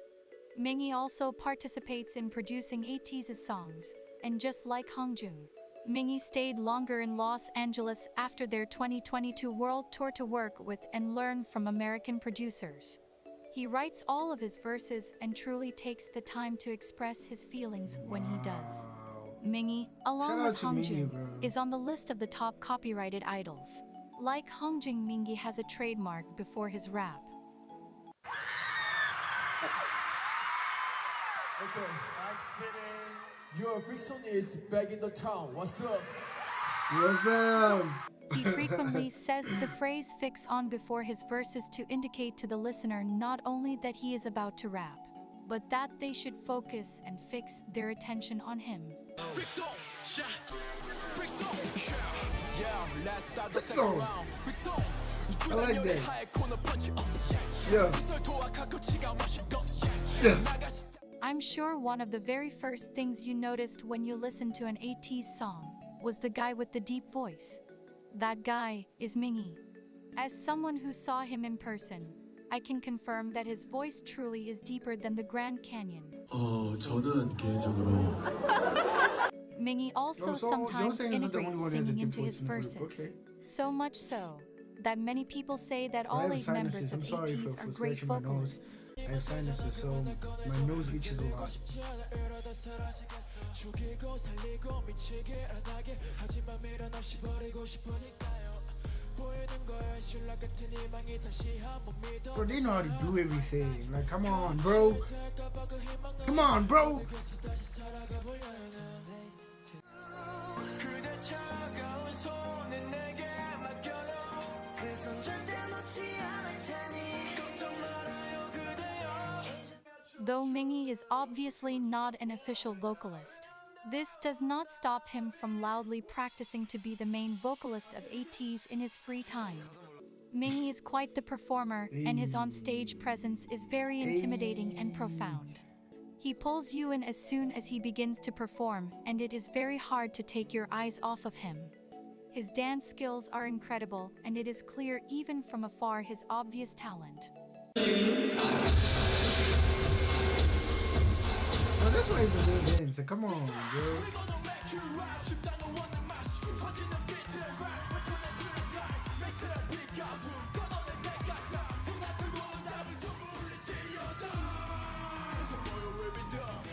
Speaker 2: Mingi also participates in producing ateez's songs, and just like Hongjung, Mingi stayed longer in Los Angeles after their 2022 world tour to work with and learn from American producers. He writes all of his verses and truly takes the time to express his feelings when he does. Mingi, along with Hongjung, is on the list of the top copyrighted idols. Like Hongjung, Mingi has a trademark before his rap.
Speaker 4: Okay, I'm spinning. Your fiction is back in the town. What's up?
Speaker 1: What's up?
Speaker 2: He frequently says the phrase fix on before his verses to indicate to the listener not only that he is about to rap, but that they should focus and fix their attention on him.
Speaker 1: Fix on. I like that. Yeah. Yeah.
Speaker 2: I'm sure one of the very first things you noticed when you listened to an ateez song was the guy with the deep voice. That guy is Mingi. As someone who saw him in person, I can confirm that his voice truly is deeper than the Grand Canyon.
Speaker 18: 저는 개인적으로
Speaker 2: Mingi also sometimes integrates singing into his verses. So much so that many people say that all 8 members of ateez are great vocalists.
Speaker 1: I have sinuses, so my nose itches a lot. Bro, they know how to do everything. Like, come on, bro. Come on, bro.
Speaker 2: Though Mingi is obviously not an official vocalist, this does not stop him from loudly practicing to be the main vocalist of ateez in his free time. Mingi is quite the performer, and his on-stage presence is very intimidating and profound. He pulls you in as soon as he begins to perform, and it is very hard to take your eyes off of him. His dance skills are incredible, and it is clear even from afar his obvious talent.
Speaker 1: Well, that's why he's the main dancer. Come on, bro.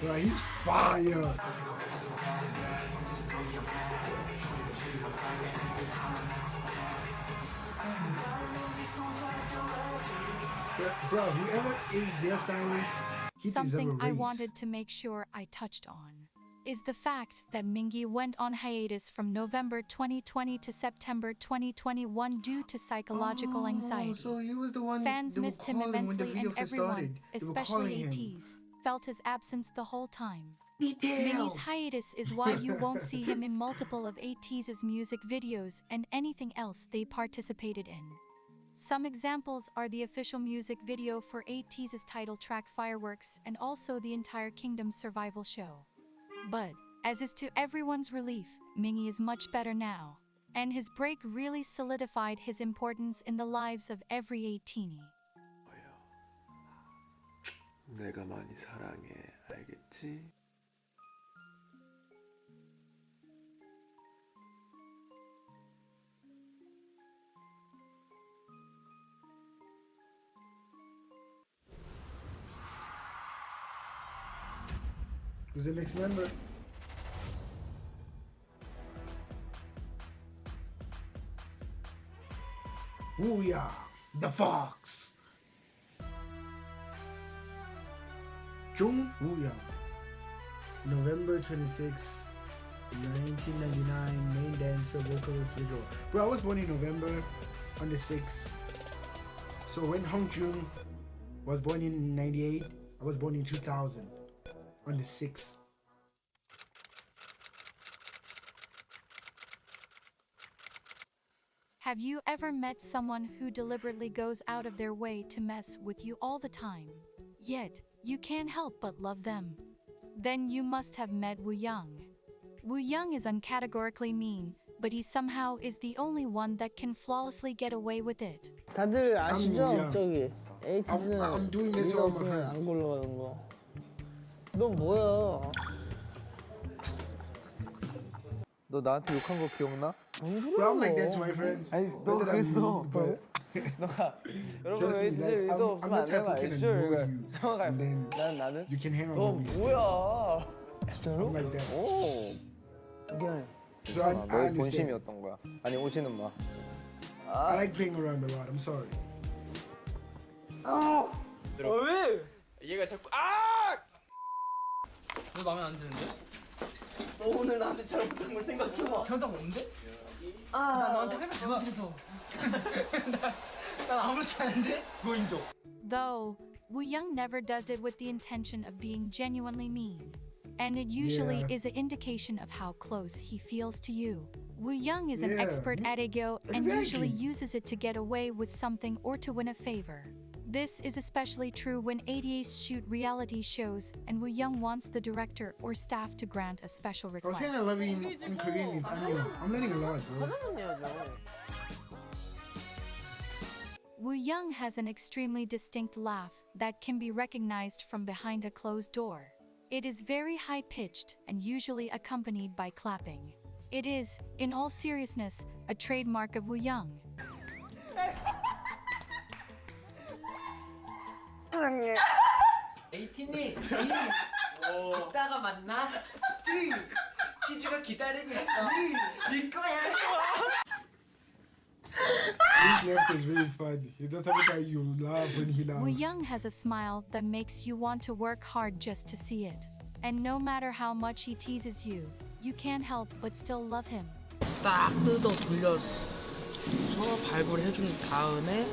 Speaker 1: Bro, he's fire. Bro, whoever is their stylist,
Speaker 2: something I wanted to make sure I touched on is the fact that Mingi went on hiatus from November 2020 to September 2021 due to psychological anxiety.
Speaker 1: So he was the one
Speaker 2: fans missed him immensely, and everyone, especially ateez, felt his absence the whole time. Mingi's hiatus is why you won't see him in multiple of ateez's music videos and anything else they participated in. Some examples are the official music video for ateez's title track Fireworks and also the entire Kingdom survival show. But, as is to everyone's relief, Mingi is much better now, and his break really solidified his importance in the lives of every atiny.
Speaker 18: 내가 많이 사랑해, 알겠지?
Speaker 1: Who's the next member? Wooya, the fox. Jung Wooya. November 26, 1999, main dancer, vocalist, visual. Bro, I was born in November on the 6th. So when Hong Jun was born in 98, I was born in 2000 on the 6th.
Speaker 2: Have you ever met someone who deliberately goes out of their way to mess with you all the time? Yet, you can't help but love them. Then you must have met Woo Young. Woo Young is uncategorically mean, but he somehow is the only one that can flawlessly get away with it.
Speaker 20: 다들 아시죠? 저기
Speaker 1: I'm doing
Speaker 20: 에이티즈는
Speaker 1: this to all
Speaker 20: 리더
Speaker 1: my
Speaker 20: 없으면 안
Speaker 1: friends.
Speaker 20: 굴러가는 거. 너 뭐야?
Speaker 5: 너 나한테 욕한 거 기억나?
Speaker 1: Bro, I'm like that to my friends.
Speaker 5: 아니 너
Speaker 1: Not that I'm
Speaker 5: 그랬어.
Speaker 1: mean, but
Speaker 5: 너가 여러분
Speaker 1: trust me,
Speaker 5: 에이티즈
Speaker 1: like,
Speaker 5: 리더
Speaker 1: I'm
Speaker 5: 없으면
Speaker 1: the
Speaker 5: 안
Speaker 1: type
Speaker 5: 되면
Speaker 1: who can
Speaker 5: 알죠?
Speaker 1: annoy
Speaker 5: 이거
Speaker 1: you,
Speaker 5: 성화가
Speaker 1: and then
Speaker 5: 나는
Speaker 1: you can hang
Speaker 5: 너
Speaker 1: around me.
Speaker 5: 뭐야?
Speaker 20: 진짜로?
Speaker 1: I'm like that.
Speaker 5: 오.
Speaker 20: 미안해.
Speaker 1: So I
Speaker 5: 너의
Speaker 1: understand.
Speaker 5: 본심이었던 거야. 아니 오지는 마.
Speaker 1: I like playing around a lot. I'm sorry.
Speaker 9: 왜? 얘가 자꾸 너 마음에 안 드는데? 너 오늘 나한테 잘못한 걸 생각해봐. 잘못한 거 없는데? 나 너한테 항상 잘못해서. 난 아무렇지 않은데? 그거 인정.
Speaker 2: Though, Woo Young never does it with the intention of being genuinely mean. And it usually
Speaker 1: Yeah.
Speaker 2: is an indication of how close he feels to you. Woo Young is an
Speaker 1: Yeah.
Speaker 2: expert at ego and usually
Speaker 1: Exactly.
Speaker 2: uses it to get away with something or to win a favor. This is especially true when ateez shoot reality shows and Woo Young wants the director or staff to grant a special
Speaker 1: I was
Speaker 2: request.
Speaker 1: saying I love you in Korean. It's 안녕. I'm learning a lot, bro.
Speaker 2: Woo Young has an extremely distinct laugh that can be recognized from behind a closed door. It is very high-pitched and usually accompanied by clapping. It is, in all seriousness, a trademark of Woo Young.
Speaker 3: 에이티니 이따가 만나. 키즈가 기다리고 있어. 네 거야.
Speaker 1: His laugh is very funny. He doesn't have how you laugh when he
Speaker 2: Woo
Speaker 1: laughs.
Speaker 2: Young has a smile that makes you want to work hard just to see it. And no matter how much he teases you, you can't help but still love him.
Speaker 3: 딱 뜯어 돌려서 발굴 해준 다음에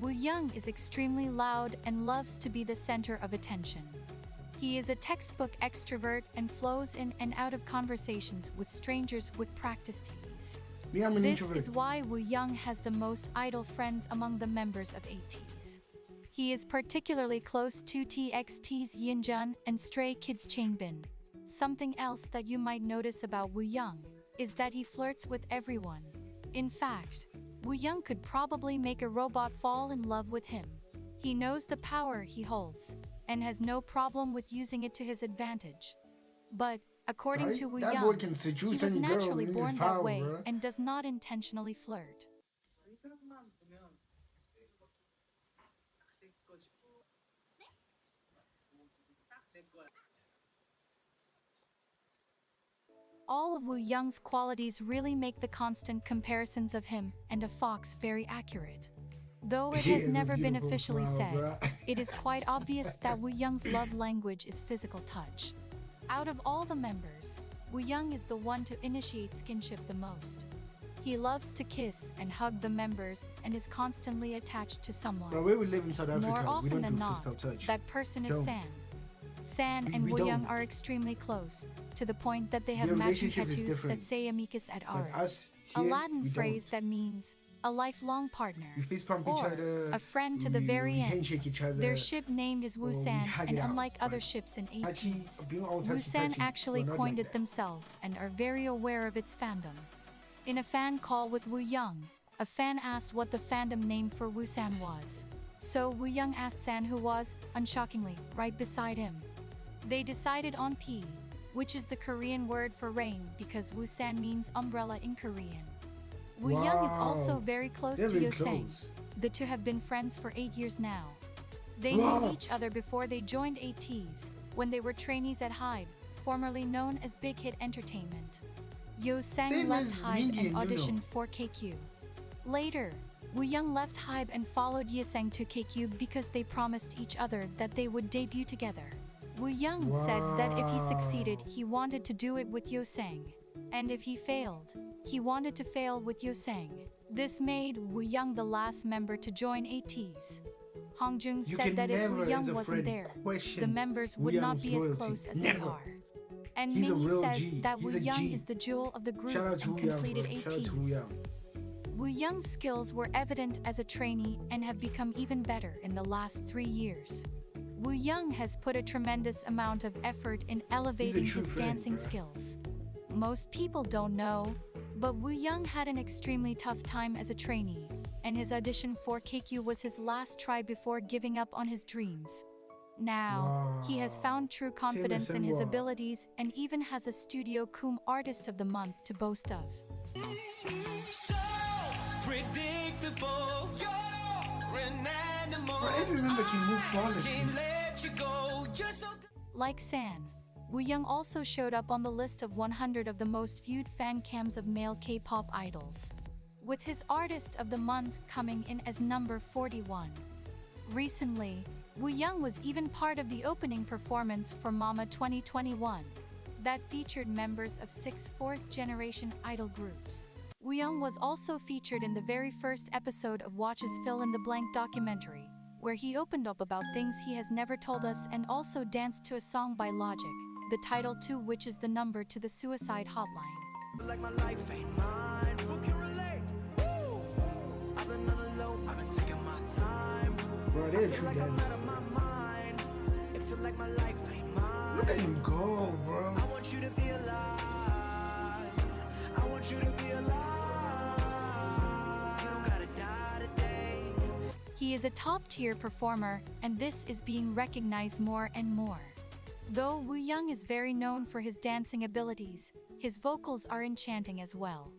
Speaker 2: Woo Young is extremely loud and loves to be the center of attention. He is a textbook extrovert and flows in and out of conversations with strangers with practiced ease.
Speaker 1: Me, I'm an
Speaker 2: This
Speaker 1: introvert.
Speaker 2: is why Woo Young has the most idol friends among the members of ateez. He is particularly close to TXT's Yinjun and Stray Kids Changbin. Something else that you might notice about Woo Young is that he flirts with everyone. In fact, Woo Young could probably make a robot fall in love with him. He knows the power he holds and has no problem with using it to his advantage. But according
Speaker 1: Right?
Speaker 2: to Woo
Speaker 1: That
Speaker 2: Young,
Speaker 1: boy can
Speaker 2: he
Speaker 1: seduce
Speaker 2: was
Speaker 1: any girl
Speaker 2: naturally
Speaker 1: in his
Speaker 2: born
Speaker 1: power,
Speaker 2: that way
Speaker 1: bro.
Speaker 2: and does not intentionally flirt. All of Woo Young's qualities really make the constant comparisons of him and a fox very accurate. Though it
Speaker 1: He
Speaker 2: has
Speaker 1: has a
Speaker 2: never been
Speaker 1: beautiful
Speaker 2: officially
Speaker 1: smile,
Speaker 2: said,
Speaker 1: bruh.
Speaker 2: it is quite obvious that Woo Young's love language is physical touch. Out of all the members, Woo Young is the one to initiate skinship the most. He loves to kiss and hug the members and is constantly attached to someone.
Speaker 1: Bro, where we live in South Africa,
Speaker 2: More
Speaker 1: we
Speaker 2: often
Speaker 1: don't
Speaker 2: than
Speaker 1: do
Speaker 2: not,
Speaker 1: physical touch.
Speaker 2: that person is
Speaker 1: Don't.
Speaker 2: San. San
Speaker 1: We-
Speaker 2: and
Speaker 1: we
Speaker 2: Woo Young
Speaker 1: don't.
Speaker 2: are extremely close, to the point that they have
Speaker 1: Their
Speaker 2: matching
Speaker 1: relationship is
Speaker 2: tattoos
Speaker 1: different.
Speaker 2: that say amicus at
Speaker 1: But
Speaker 2: ours.
Speaker 1: us
Speaker 2: A
Speaker 1: here,
Speaker 2: Latin
Speaker 1: we
Speaker 2: phrase
Speaker 1: don't.
Speaker 2: that means a lifelong partner.
Speaker 1: We fist pump each
Speaker 2: or
Speaker 1: other.
Speaker 2: a friend to the
Speaker 1: we
Speaker 2: very end.
Speaker 1: handshake each other.
Speaker 2: Their ship name is
Speaker 1: or we
Speaker 2: Woosan,
Speaker 1: hug
Speaker 2: and
Speaker 1: it out.
Speaker 2: unlike other
Speaker 1: But
Speaker 2: ships in
Speaker 1: touchy,
Speaker 2: ateez,
Speaker 1: being all touchy,
Speaker 2: Woosan
Speaker 1: touchy,
Speaker 2: actually
Speaker 1: we're not
Speaker 2: coined
Speaker 1: like
Speaker 2: it
Speaker 1: that.
Speaker 2: themselves and are very aware of its fandom. In a fan call with Woo Young, a fan asked what the fandom name for Woosan was. So Woo Young asked San who was, unshockingly, right beside him. They decided on P, which is the Korean word for rain because Woosan means umbrella in Korean. Woo Young is also very close
Speaker 1: They're
Speaker 2: to
Speaker 1: very
Speaker 2: Yo Sang.
Speaker 1: close.
Speaker 2: The two have been friends for 8 years now. They
Speaker 1: Wow.
Speaker 2: knew each other before they joined ateez, when they were trainees at Hybe, formerly known as Big Hit Entertainment. Yo Sang
Speaker 1: Same
Speaker 2: left
Speaker 1: as
Speaker 2: Hybe
Speaker 1: Mingy
Speaker 2: and
Speaker 1: and
Speaker 2: auditioned
Speaker 1: Yuno.
Speaker 2: for KQ. Later, Woo Young left Hybe and followed Ye Sang to KQ because they promised each other that they would debut together. Woo Young said that if he succeeded, he wanted to do it with Yo Sang. And if he failed, he wanted to fail with Yo Sang. This made Woo Young the last member to join ateez. Hong Jung
Speaker 1: You
Speaker 2: said
Speaker 1: can
Speaker 2: that if
Speaker 1: never,
Speaker 2: Woo
Speaker 1: as
Speaker 2: Young
Speaker 1: a
Speaker 2: wasn't
Speaker 1: friend,
Speaker 2: there,
Speaker 1: question
Speaker 2: the members
Speaker 1: Woo
Speaker 2: would not
Speaker 1: Young's
Speaker 2: be as
Speaker 1: loyalty.
Speaker 2: close as they
Speaker 1: Never.
Speaker 2: are. And
Speaker 1: He's a
Speaker 2: Mingy
Speaker 1: real
Speaker 2: says
Speaker 1: G.
Speaker 2: that
Speaker 1: He's
Speaker 2: Woo
Speaker 1: a
Speaker 2: Young
Speaker 1: G.
Speaker 2: is the jewel of the group
Speaker 1: Shout out to
Speaker 2: and
Speaker 1: Woo Young,
Speaker 2: completed
Speaker 1: bro. Shout out to Woo
Speaker 2: ateez.
Speaker 1: Young.
Speaker 2: Woo Young's skills were evident as a trainee and have become even better in the last 3 years. Woo Young has put a tremendous amount of effort in elevating
Speaker 1: true
Speaker 2: his
Speaker 1: friend,
Speaker 2: dancing
Speaker 1: bruh.
Speaker 2: skills. Most people don't know, but Woo Young had an extremely tough time as a trainee, and his audition for KQ was his last try before giving up on his dreams. Now, he has found true confidence in his
Speaker 1: Senwa.
Speaker 2: abilities and even has a Studio Coom Artist of the Month to boast of.
Speaker 4: Predictable, you're an animal.
Speaker 1: Bro, every member can move flawlessly.
Speaker 4: Can't let you go. You're so
Speaker 2: Like San, Woo Young also showed up on the list of 100 of the most viewed fan cams of male K-pop idols, with his Artist of the Month coming in as number 41. Recently, Woo Young was even part of the opening performance for Mama 2021 that featured members of 6 fourth-generation idol groups. Woo Young was also featured in the very first episode of Watch's Fill in the Blank documentary, where he opened up about things he has never told us and also danced to a song by Logic, the title to which is the number to the suicide hotline.
Speaker 4: like my life ain't mine. Who can relate? Woo! I've been on the low, I've been taking my time.
Speaker 1: Bro, they're a true dancer.
Speaker 4: It feel like my life ain't mine.
Speaker 1: Look at him go, bro.
Speaker 4: I want you to be alive. I want you to be alive. You don't gotta die today.
Speaker 2: He is a top-tier performer, and this is being recognized more and more. Though Woo Young is very known for his dancing abilities, his vocals are enchanting as well.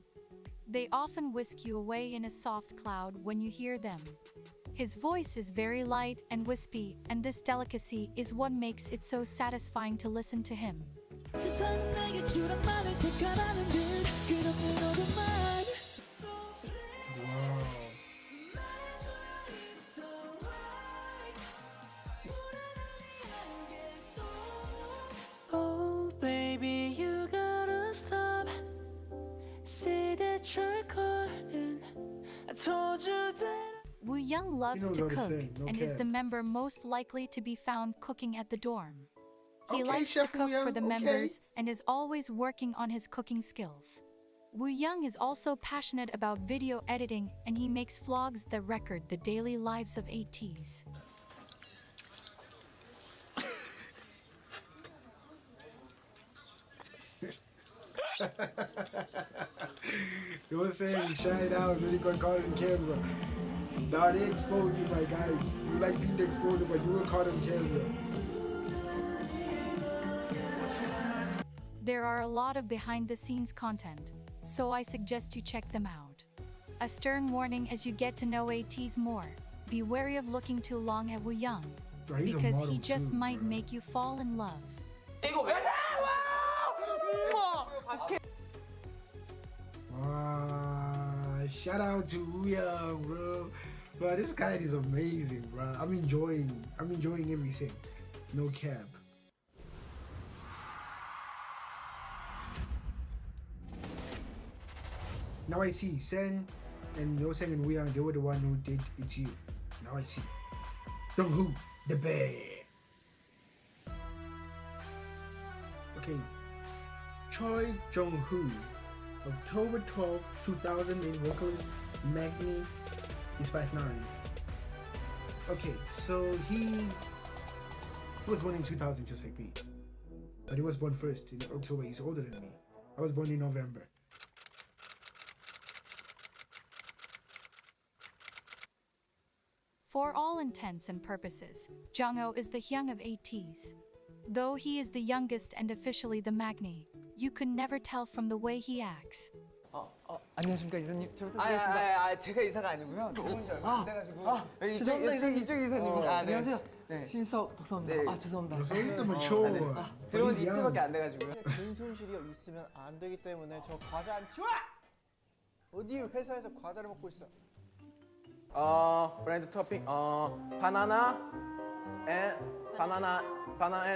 Speaker 2: They often whisk you away in a soft cloud when you hear them. His voice is very light and wispy, and this delicacy is what makes it so satisfying to listen to him.
Speaker 4: 세상은 내게 주란 말을 택하라는 듯 끝없는 어둠만 Oh baby you gotta stop Say that you're calling I told you that
Speaker 2: Woo Young loves
Speaker 1: knows
Speaker 2: to
Speaker 1: how to
Speaker 2: cook
Speaker 1: sing, no
Speaker 2: and is
Speaker 1: cap.
Speaker 2: the member most likely to be found cooking at the dorm. He
Speaker 1: Okay,
Speaker 2: likes
Speaker 1: Chef
Speaker 2: to cook
Speaker 1: Woo
Speaker 2: for the
Speaker 1: Young, okay.
Speaker 2: members and is always working on his cooking skills. Woo Young is also passionate about video editing and he makes vlogs that record the daily lives of ateez.
Speaker 1: You were saying shine out, really got caught on camera. Nah, they expose you, my guy. You like being exposed, but you were caught on camera.
Speaker 2: There are a lot of behind-the-scenes content, so I suggest you check them out. A stern warning as you get to know ateez more. Be wary of looking too long at Woo Young,
Speaker 1: Bro, he's a
Speaker 2: because
Speaker 1: model
Speaker 2: he just
Speaker 1: too,
Speaker 2: might make you fall in love.
Speaker 3: 이거 왜?
Speaker 1: Shout out to Woo Young, bro. Bro, this guy is amazing, bro. I'm enjoying everything. No cap. Now I see Sen and Yo Sang and Woo Young, they were the one who did It's You. Now I see. Jung-hoo, the bear. Okay. Choi Jung-hoo, October 12, 2008, vocalist, Magni, he's 5'9". Okay, so he was born in 2000 just like me. But he was born first in October, he's older than me. I was born in November.
Speaker 2: For all intents and purposes, Jung-ho is the Hyung of ateez. Though he is the youngest and officially the Magni, you could never tell from the way he acts.
Speaker 21: 안녕하십니까 이사님. 잘 부탁드리겠습니다.
Speaker 5: 제가 이사가 아니고요. 들어온 지 얼마 안 돼가지고.
Speaker 21: 죄송합니다 이사님.
Speaker 5: 이쪽 이사님.
Speaker 21: 네. 안녕하세요.
Speaker 5: 네.
Speaker 21: 신석 박사입니다.
Speaker 5: 네.
Speaker 21: 죄송합니다.
Speaker 1: So he's the mature one.
Speaker 5: 들어온
Speaker 1: He's
Speaker 5: 지
Speaker 1: young.
Speaker 5: 이틀밖에 안 돼가지고요.
Speaker 17: 근손실이 있으면 안 되기 때문에 저 과자 안 치워! 어디 회사에서 과자를 먹고 있어?
Speaker 14: 브랜드 토핑 바나나 and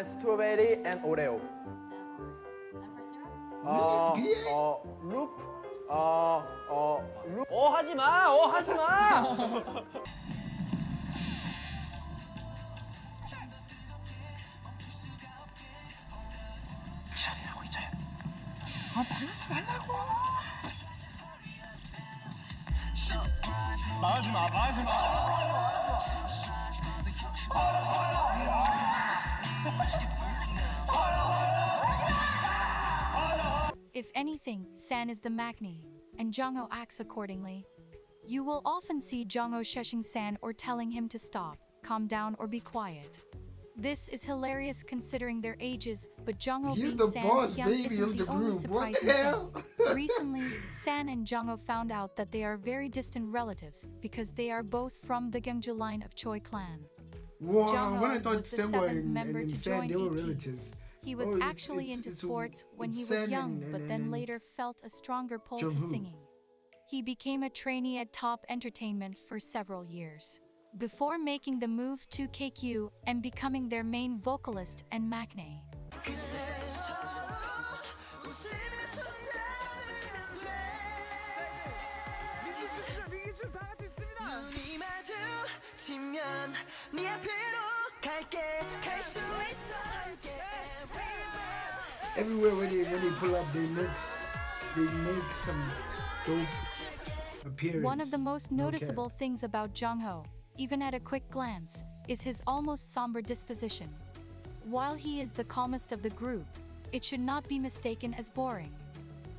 Speaker 14: 스트로베리 and 오레오. 룹
Speaker 5: 하지 마. 하지 마.
Speaker 21: 이샤리라고 이자야. 말하지 말라고.
Speaker 12: 말하지 마.
Speaker 2: If anything, San is the maknae, and Jongho acts accordingly. You will often see Jongho shushing San or telling him to stop, calm down, or be quiet. This is hilarious considering their ages, but Jongho
Speaker 1: He's
Speaker 2: being
Speaker 1: the
Speaker 2: San's
Speaker 1: boss
Speaker 2: young
Speaker 1: baby
Speaker 2: isn't
Speaker 1: of the
Speaker 2: the only
Speaker 1: group. What
Speaker 2: surprising
Speaker 1: the hell?
Speaker 2: thing. Recently, San and Jongho found out that they are very distant relatives because they are both from the Gyeongju line of Choi clan.
Speaker 1: Wow,
Speaker 2: Jongho
Speaker 1: when I thought
Speaker 2: was the
Speaker 1: Senwa
Speaker 2: seventh member
Speaker 1: and
Speaker 2: to
Speaker 1: San,
Speaker 2: join
Speaker 1: they were
Speaker 2: ateez.
Speaker 1: relatives.
Speaker 2: He was actually into sports when he was young, but then later felt a stronger pull to
Speaker 1: Jongho.
Speaker 2: singing. He became a trainee at Top Entertainment for several years, before making the move to KQ and becoming their main vocalist and maknae.
Speaker 1: Everywhere when they pull up, they make some dope appearance.
Speaker 2: One of the most noticeable things about Jongho, even at a quick glance, is his almost somber disposition. While he is the calmest of the group, it should not be mistaken as boring.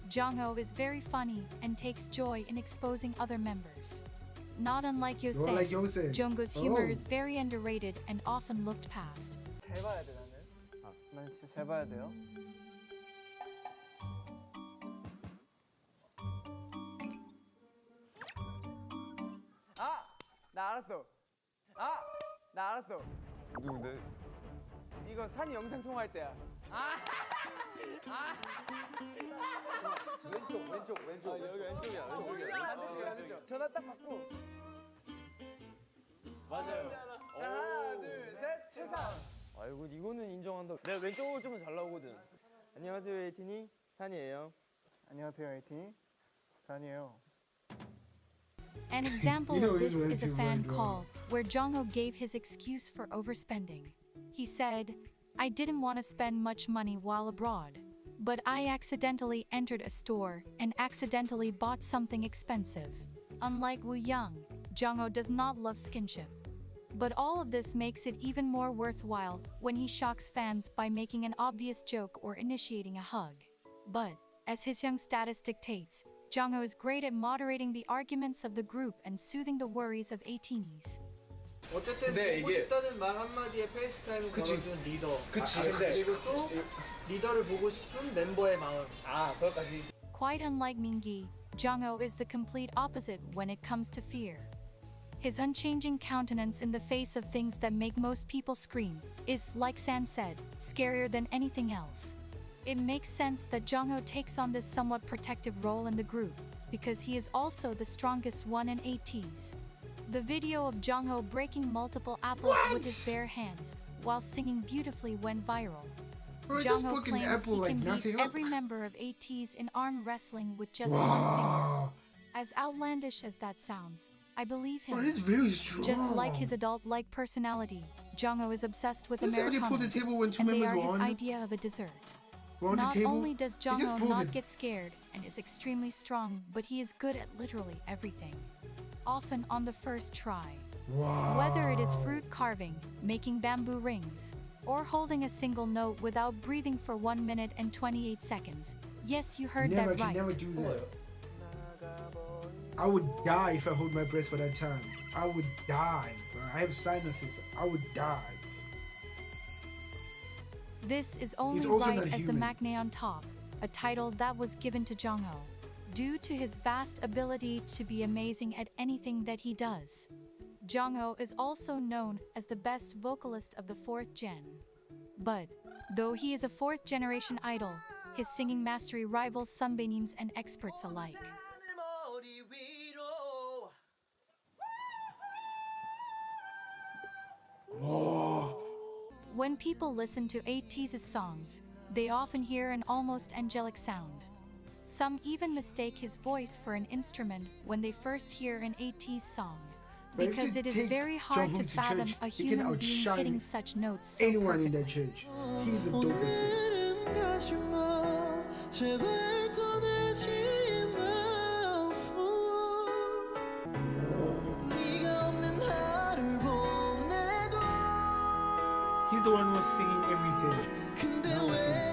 Speaker 2: Jongho is very funny and takes joy in exposing other members. Not unlike Yosei,
Speaker 1: like Yosei.
Speaker 2: Jungko's humor is very underrated and often looked past.
Speaker 17: 잘 봐야 돼 나는. 난 진짜 잘 봐야 돼요.
Speaker 5: 나 알았어.
Speaker 13: 누군데?
Speaker 5: 이거 산이 영상 통화할 때야. 왼쪽.
Speaker 17: 여기 왼쪽이야.
Speaker 5: 반대쪽. 전화 딱 받고.
Speaker 17: 맞아요.
Speaker 5: 자, 하나, 둘, 셋, 최상.
Speaker 15: 아이고 이거는 인정한다. 내가 왼쪽으로 좀 잘 나오거든. 안녕하세요 에이티니 산이에요.
Speaker 17: 안녕하세요 에이티니 산이에요.
Speaker 2: An example of this is a fan call, where Jongho gave his excuse for overspending. He said, "I didn't want to spend much money while abroad, but I accidentally entered a store and accidentally bought something expensive." Unlike Woo Young, Jongho does not love skinship. But all of this makes it even more worthwhile when he shocks fans by making an obvious joke or initiating a hug. But, as his young status dictates, Jongho is great at moderating the arguments of the group and soothing the worries of ateenies.
Speaker 17: 어쨌든 보고 싶다는 말 한마디에 페이스타임을 걸어준 리더. 그리고 또 리더를 보고 싶은 멤버의 마음.
Speaker 14: 그것까지.
Speaker 2: Quite unlike Mingi, Jongho is the complete opposite when it comes to fear. His unchanging countenance in the face of things that make most people scream is, like San said, scarier than anything else. It makes sense that Jongho takes on this somewhat protective role in the group, because he is also the strongest one in ateez. The video of Jongho breaking multiple apples with his bare hands while singing beautifully went viral.
Speaker 1: Bro,
Speaker 2: Jongho claims he can beat every member of ateez in arm wrestling with just one finger. As outlandish as that sounds, I believe him.
Speaker 1: Bro, he's very strong.
Speaker 2: Just like his adult-like personality, Jongho is obsessed with
Speaker 1: Let's say when they pulled the
Speaker 2: Americanos,
Speaker 1: table when two
Speaker 2: and they
Speaker 1: members
Speaker 2: are
Speaker 1: were
Speaker 2: his
Speaker 1: on
Speaker 2: idea of a dessert.
Speaker 1: on the
Speaker 2: Not
Speaker 1: table.
Speaker 2: only does
Speaker 1: He just
Speaker 2: Jongho
Speaker 1: pulled
Speaker 2: not
Speaker 1: it.
Speaker 2: get scared and is extremely strong, but he is good at literally everything. Often on the first try.
Speaker 1: Wow.
Speaker 2: Whether it is fruit carving, making bamboo rings, or holding a single note without breathing for 1 minute and 28 seconds. Yes, you heard that right.
Speaker 1: Never do that. I would die if I hold my breath for that time. I would die, bro. I have sinuses. I would die.
Speaker 2: This is only
Speaker 1: also
Speaker 2: right
Speaker 1: not
Speaker 2: as the
Speaker 1: human.
Speaker 2: maknae on top, a title that was given to Jongho. due to his vast ability to be amazing at anything that he does. Jongho is also known as the best vocalist of the 4th gen. But, though he is a 4th generation idol, his singing mastery rivals sunbaeams and experts alike. When people listen to ateez's songs, they often hear an almost angelic sound. Some even mistake his voice for an instrument when they first hear an ateez song, because it is very hard to fathom a human being hitting such notes so
Speaker 1: anyone
Speaker 2: perfectly.
Speaker 1: in that church. He's the dopest. He's the one who was singing everything. Now we're singing.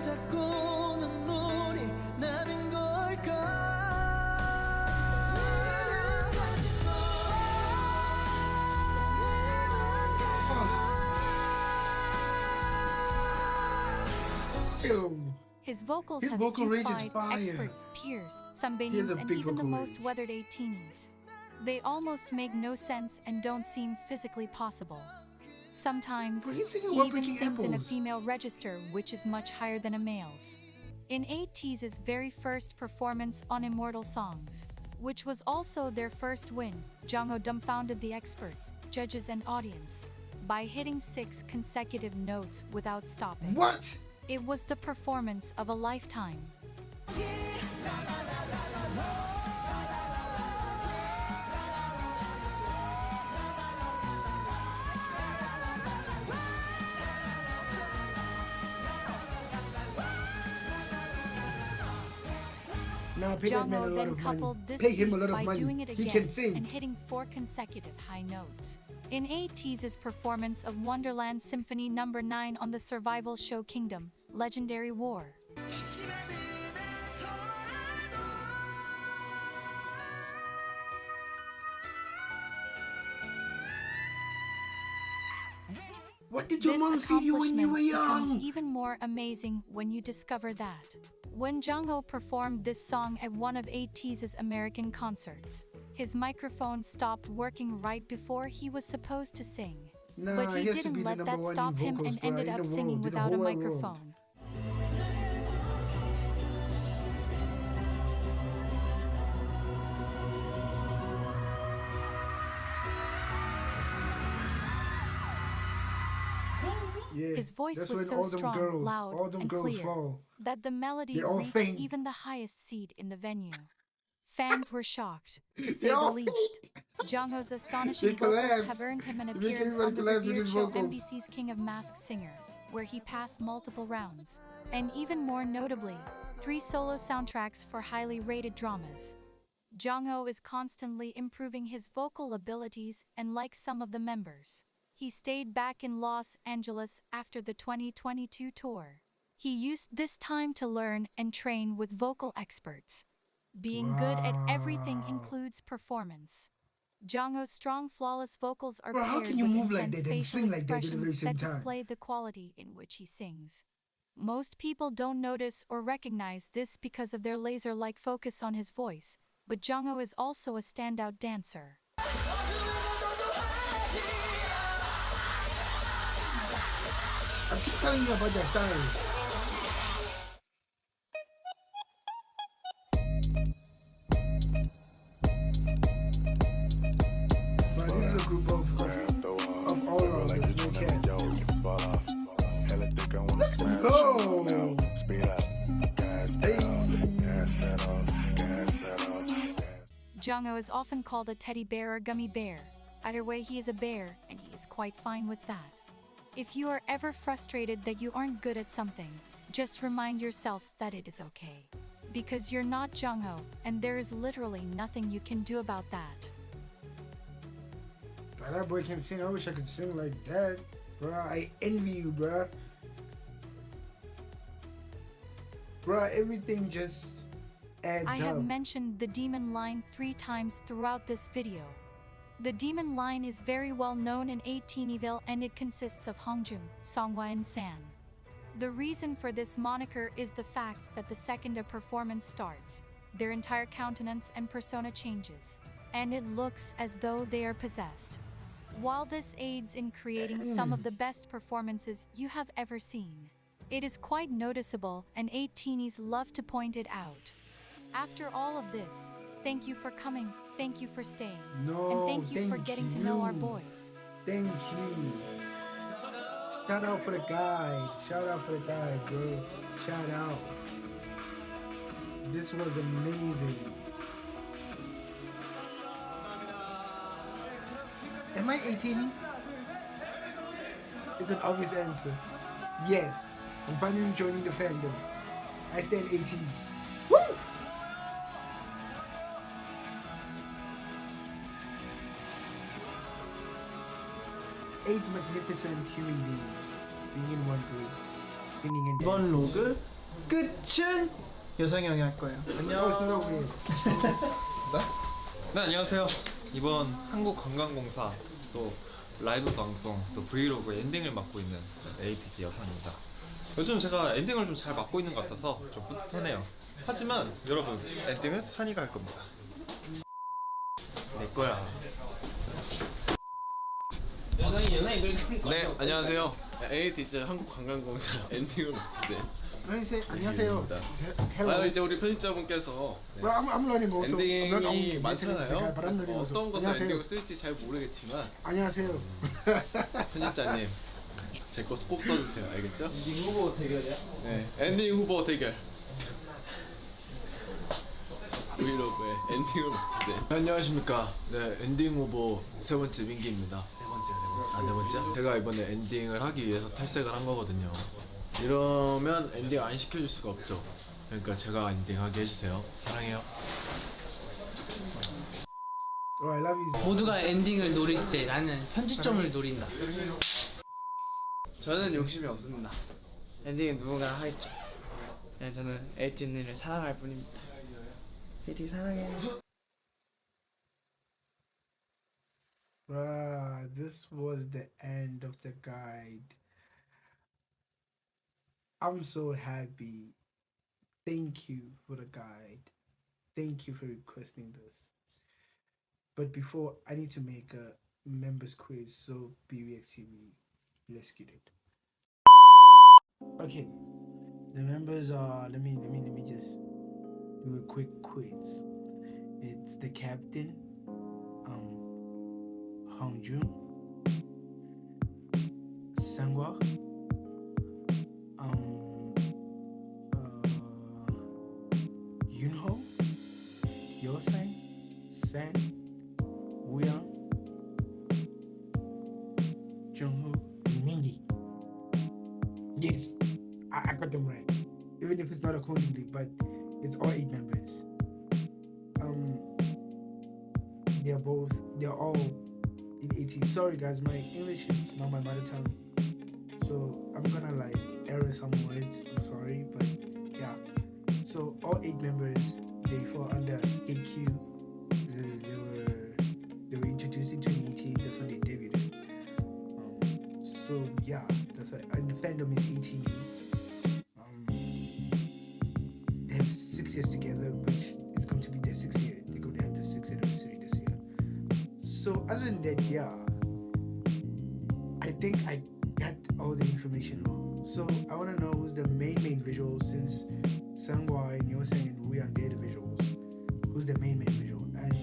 Speaker 2: His vocals
Speaker 1: His
Speaker 2: have
Speaker 1: vocal range is
Speaker 2: stupefied
Speaker 1: fire.
Speaker 2: experts, peers, some
Speaker 1: He has
Speaker 2: Benin's,
Speaker 1: a
Speaker 2: and
Speaker 1: big
Speaker 2: even the
Speaker 1: vocal
Speaker 2: most
Speaker 1: range.
Speaker 2: weathered ateenies. They almost make no sense and don't seem physically possible. Sometimes,
Speaker 1: Bro, he's singing
Speaker 2: he
Speaker 1: What
Speaker 2: even
Speaker 1: Breaking
Speaker 2: sings in a
Speaker 1: Apples.
Speaker 2: female register, which is much higher than a male's. In ateez's very first performance on Immortal Songs, which was also their first win, Jongho dumbfounded the experts, judges and audience by hitting 6 consecutive notes without stopping.
Speaker 1: What?
Speaker 2: It was the performance of a lifetime.
Speaker 1: Now pay that man a
Speaker 2: Jongho
Speaker 1: lot
Speaker 2: then
Speaker 1: of money.
Speaker 2: coupled this
Speaker 1: Pay him a
Speaker 2: feat
Speaker 1: lot
Speaker 2: by
Speaker 1: of money.
Speaker 2: doing it
Speaker 1: He
Speaker 2: again
Speaker 1: can sing.
Speaker 2: and hitting 4 consecutive high notes. In ateez's performance of Wonderland Symphony No. 9 on the survival show Kingdom, Legendary War.
Speaker 1: What did your
Speaker 2: This
Speaker 1: mom feed you when you were
Speaker 2: accomplishment becomes
Speaker 1: young?
Speaker 2: even more amazing when you discover that. When Jongho performed this song at one of ateez's American concerts, his microphone stopped working right before he was supposed to sing.
Speaker 1: Nah,
Speaker 2: But he
Speaker 1: he has to
Speaker 2: didn't
Speaker 1: be the
Speaker 2: let
Speaker 1: number
Speaker 2: that
Speaker 1: one in
Speaker 2: stop him
Speaker 1: vocals,
Speaker 2: and
Speaker 1: bro,
Speaker 2: ended
Speaker 1: in
Speaker 2: up
Speaker 1: the
Speaker 2: singing
Speaker 1: world, in the
Speaker 2: without a
Speaker 1: whole wide world.
Speaker 2: microphone.
Speaker 1: Yeah,
Speaker 2: His voice
Speaker 1: that's
Speaker 2: was
Speaker 1: when
Speaker 2: so
Speaker 1: all them
Speaker 2: strong,
Speaker 1: girls,
Speaker 2: loud,
Speaker 1: all them
Speaker 2: and
Speaker 1: girls
Speaker 2: clear
Speaker 1: fall.
Speaker 2: that the melody
Speaker 1: They all
Speaker 2: reached
Speaker 1: faint.
Speaker 2: even the highest seat in the venue. Fans were shocked, to say
Speaker 1: They
Speaker 2: the
Speaker 1: all
Speaker 2: least. Jongho's
Speaker 1: They
Speaker 2: astonishing vocals
Speaker 1: collapse.
Speaker 2: have earned him an
Speaker 1: They make
Speaker 2: appearance
Speaker 1: everybody
Speaker 2: on the
Speaker 1: collapse with
Speaker 2: revered
Speaker 1: his
Speaker 2: show
Speaker 1: vocals.
Speaker 2: MBC's King of Masked Singer, where he passed multiple rounds. And even more notably, 3 solo soundtracks for highly rated dramas. Jongho is constantly improving his vocal abilities, and like some of the members, he stayed back in Los Angeles after the 2022 tour. He used this time to learn and train with vocal experts. Being good at everything includes performance. Jongho's strong, flawless vocals are
Speaker 1: Bro, how
Speaker 2: paired
Speaker 1: can you
Speaker 2: with
Speaker 1: move like
Speaker 2: intense
Speaker 1: that and
Speaker 2: facial
Speaker 1: sing like that at the
Speaker 2: expressions
Speaker 1: very same
Speaker 2: that
Speaker 1: time?
Speaker 2: display the quality in which he sings. Most people don't notice or recognize this because of their laser-like focus on his voice, but Jongho is also a standout dancer.
Speaker 1: I keep telling you about their styles. But this is a group of all of them. There's no cap. Let's go!
Speaker 2: Jongho is often called a teddy bear or gummy bear. Either way, he is a bear, and he is quite fine with that. If you are ever frustrated that you aren't good at something, just remind yourself that it is okay. Because you're not Jongho, and there is literally nothing you can do about that.
Speaker 1: But that boy can sing. I wish I could sing like that. Bro, I envy you, bro. Bro, everything just adds
Speaker 2: I
Speaker 1: up.
Speaker 2: have mentioned the demon line 3 times throughout this video. The demon line is very well known in Ateenyville, and it consists of Hongjun, Songhwa and San. The reason for this moniker is the fact that the second a performance starts, their entire countenance and persona changes, and it looks as though they are possessed. While this aids in creating some of the best performances you have ever seen, it is quite noticeable, and ateenies love to point it out. After all of this, thank you for coming, thank you for staying, and thank you for getting to know our boys.
Speaker 1: Thank you. Shout out for the guide. Shout out for the guide, bro. Shout out. This was amazing. Am I 18? It's an obvious answer. Yes. I'm finally joining the fandom. I stand ateez. Woo! 8 magnificent human beings being in one group, singing and
Speaker 17: 이번
Speaker 1: dancing.
Speaker 17: 로그 끝은 여상이 형이 할 거예요.
Speaker 1: No, it's not weird.
Speaker 8: 네, 안녕하세요. 이번 한국관광공사 또 라이브 방송 또 브이로그 엔딩을 맡고 있는 에이티즈 여상입니다. 요즘 제가 엔딩을 좀 잘 맡고 있는 것 같아서 좀 뿌듯하네요. 하지만 여러분, 엔딩은 산이가 할 겁니다.
Speaker 15: 내 거야.
Speaker 19: 네, 안녕하세요. 에이티즈 한국관광공사 엔딩을 맡게
Speaker 1: 안녕하세요.
Speaker 19: Hello. 이제 우리 편집자분께서
Speaker 1: Well, I'm learning also.
Speaker 19: 엔딩이 많잖아요.
Speaker 1: but I'm learning also.
Speaker 19: 어떤 것을
Speaker 1: 안녕하세요.
Speaker 19: 엔딩을 쓸지 잘 모르겠지만
Speaker 1: 안녕하세요.
Speaker 19: 편집자님 제 거 꼭 써주세요. 알겠죠?
Speaker 15: 엔딩 후보 대결이야?
Speaker 19: 네, 엔딩 후보 대결. 브이로그의 엔딩을 맡게 돼.
Speaker 10: 안녕하십니까. 네, 엔딩 후보 세 번째 민기입니다. 네 번째? 제가 이번에 엔딩을 하기 위해서 탈색을 한 거거든요. 이러면 엔딩 안 시켜줄 수가 없죠. 그러니까 제가 엔딩하게 해주세요. 사랑해요.
Speaker 1: Oh, I love you.
Speaker 20: 모두가 엔딩을 노릴 때 나는 편집점을 노린다.
Speaker 5: 저는 욕심이 없습니다. 엔딩은 누군가 하겠죠. 네, 저는 에이티니를 사랑할 뿐입니다. 에이티 사랑해요.
Speaker 1: This was the end of the guide. I'm so happy. Thank you for the guide. Thank you for requesting this. But before, I need to make a members quiz, so BWXTV, let's get it. Okay, the members are. Let me just do a quick quiz. It's the captain, Hongjun, Sangwa, Yunho, Yosang, San, Wuyang, Jungho, Mingi. Yes, I got them right. Even if it's not accordingly, but it's all 8 members. They're all in 80. Sorry guys, my English is not my mother tongue, so I'm gonna like error some words. I'm sorry, but yeah. So all 8 members, they fall under AQ. They were introduced in 2018. That's when they debuted. So yeah, that's why. And the fandom is ATE. They have 6 years together, which is going to be their 6th year. They're going to have the 6th anniversary this year. So other than that, yeah, I think I got all the information wrong. So I want to know who's the main visual, since Sangwa and Yosang and Wuyang, they're the visuals. Who's the main visual? And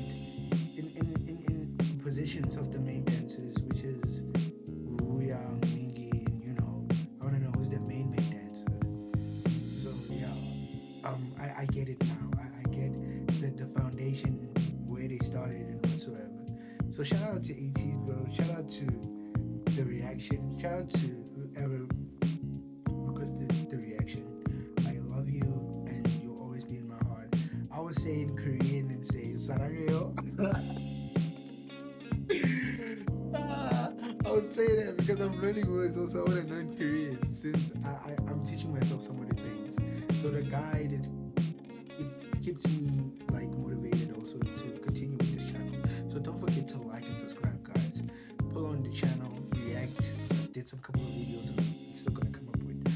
Speaker 1: in positions of the main dancers, which is Wuyang, Mingi, and I want to know who's the main dancer. So yeah, I get it now. I get the foundation, where they started and whatsoever. So shout out to ateez, bro. Shout out to the reaction. Shout out to whoever requested the reaction. I love you, and you'll always be in my heart. I would say in Korean and say 사랑해요. I would say that because I'm learning words. Also, I want to learn Korean since I'm teaching myself some of the things. So the guide it keeps me like motivated also to continue with this channel. So don't forget to like and subscribe, guys. Pull on the channel, react. Did some couple of videos, and I'm still gonna come up with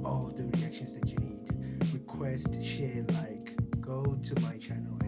Speaker 1: all the reactions that you need. Request, share, like. Go to my channel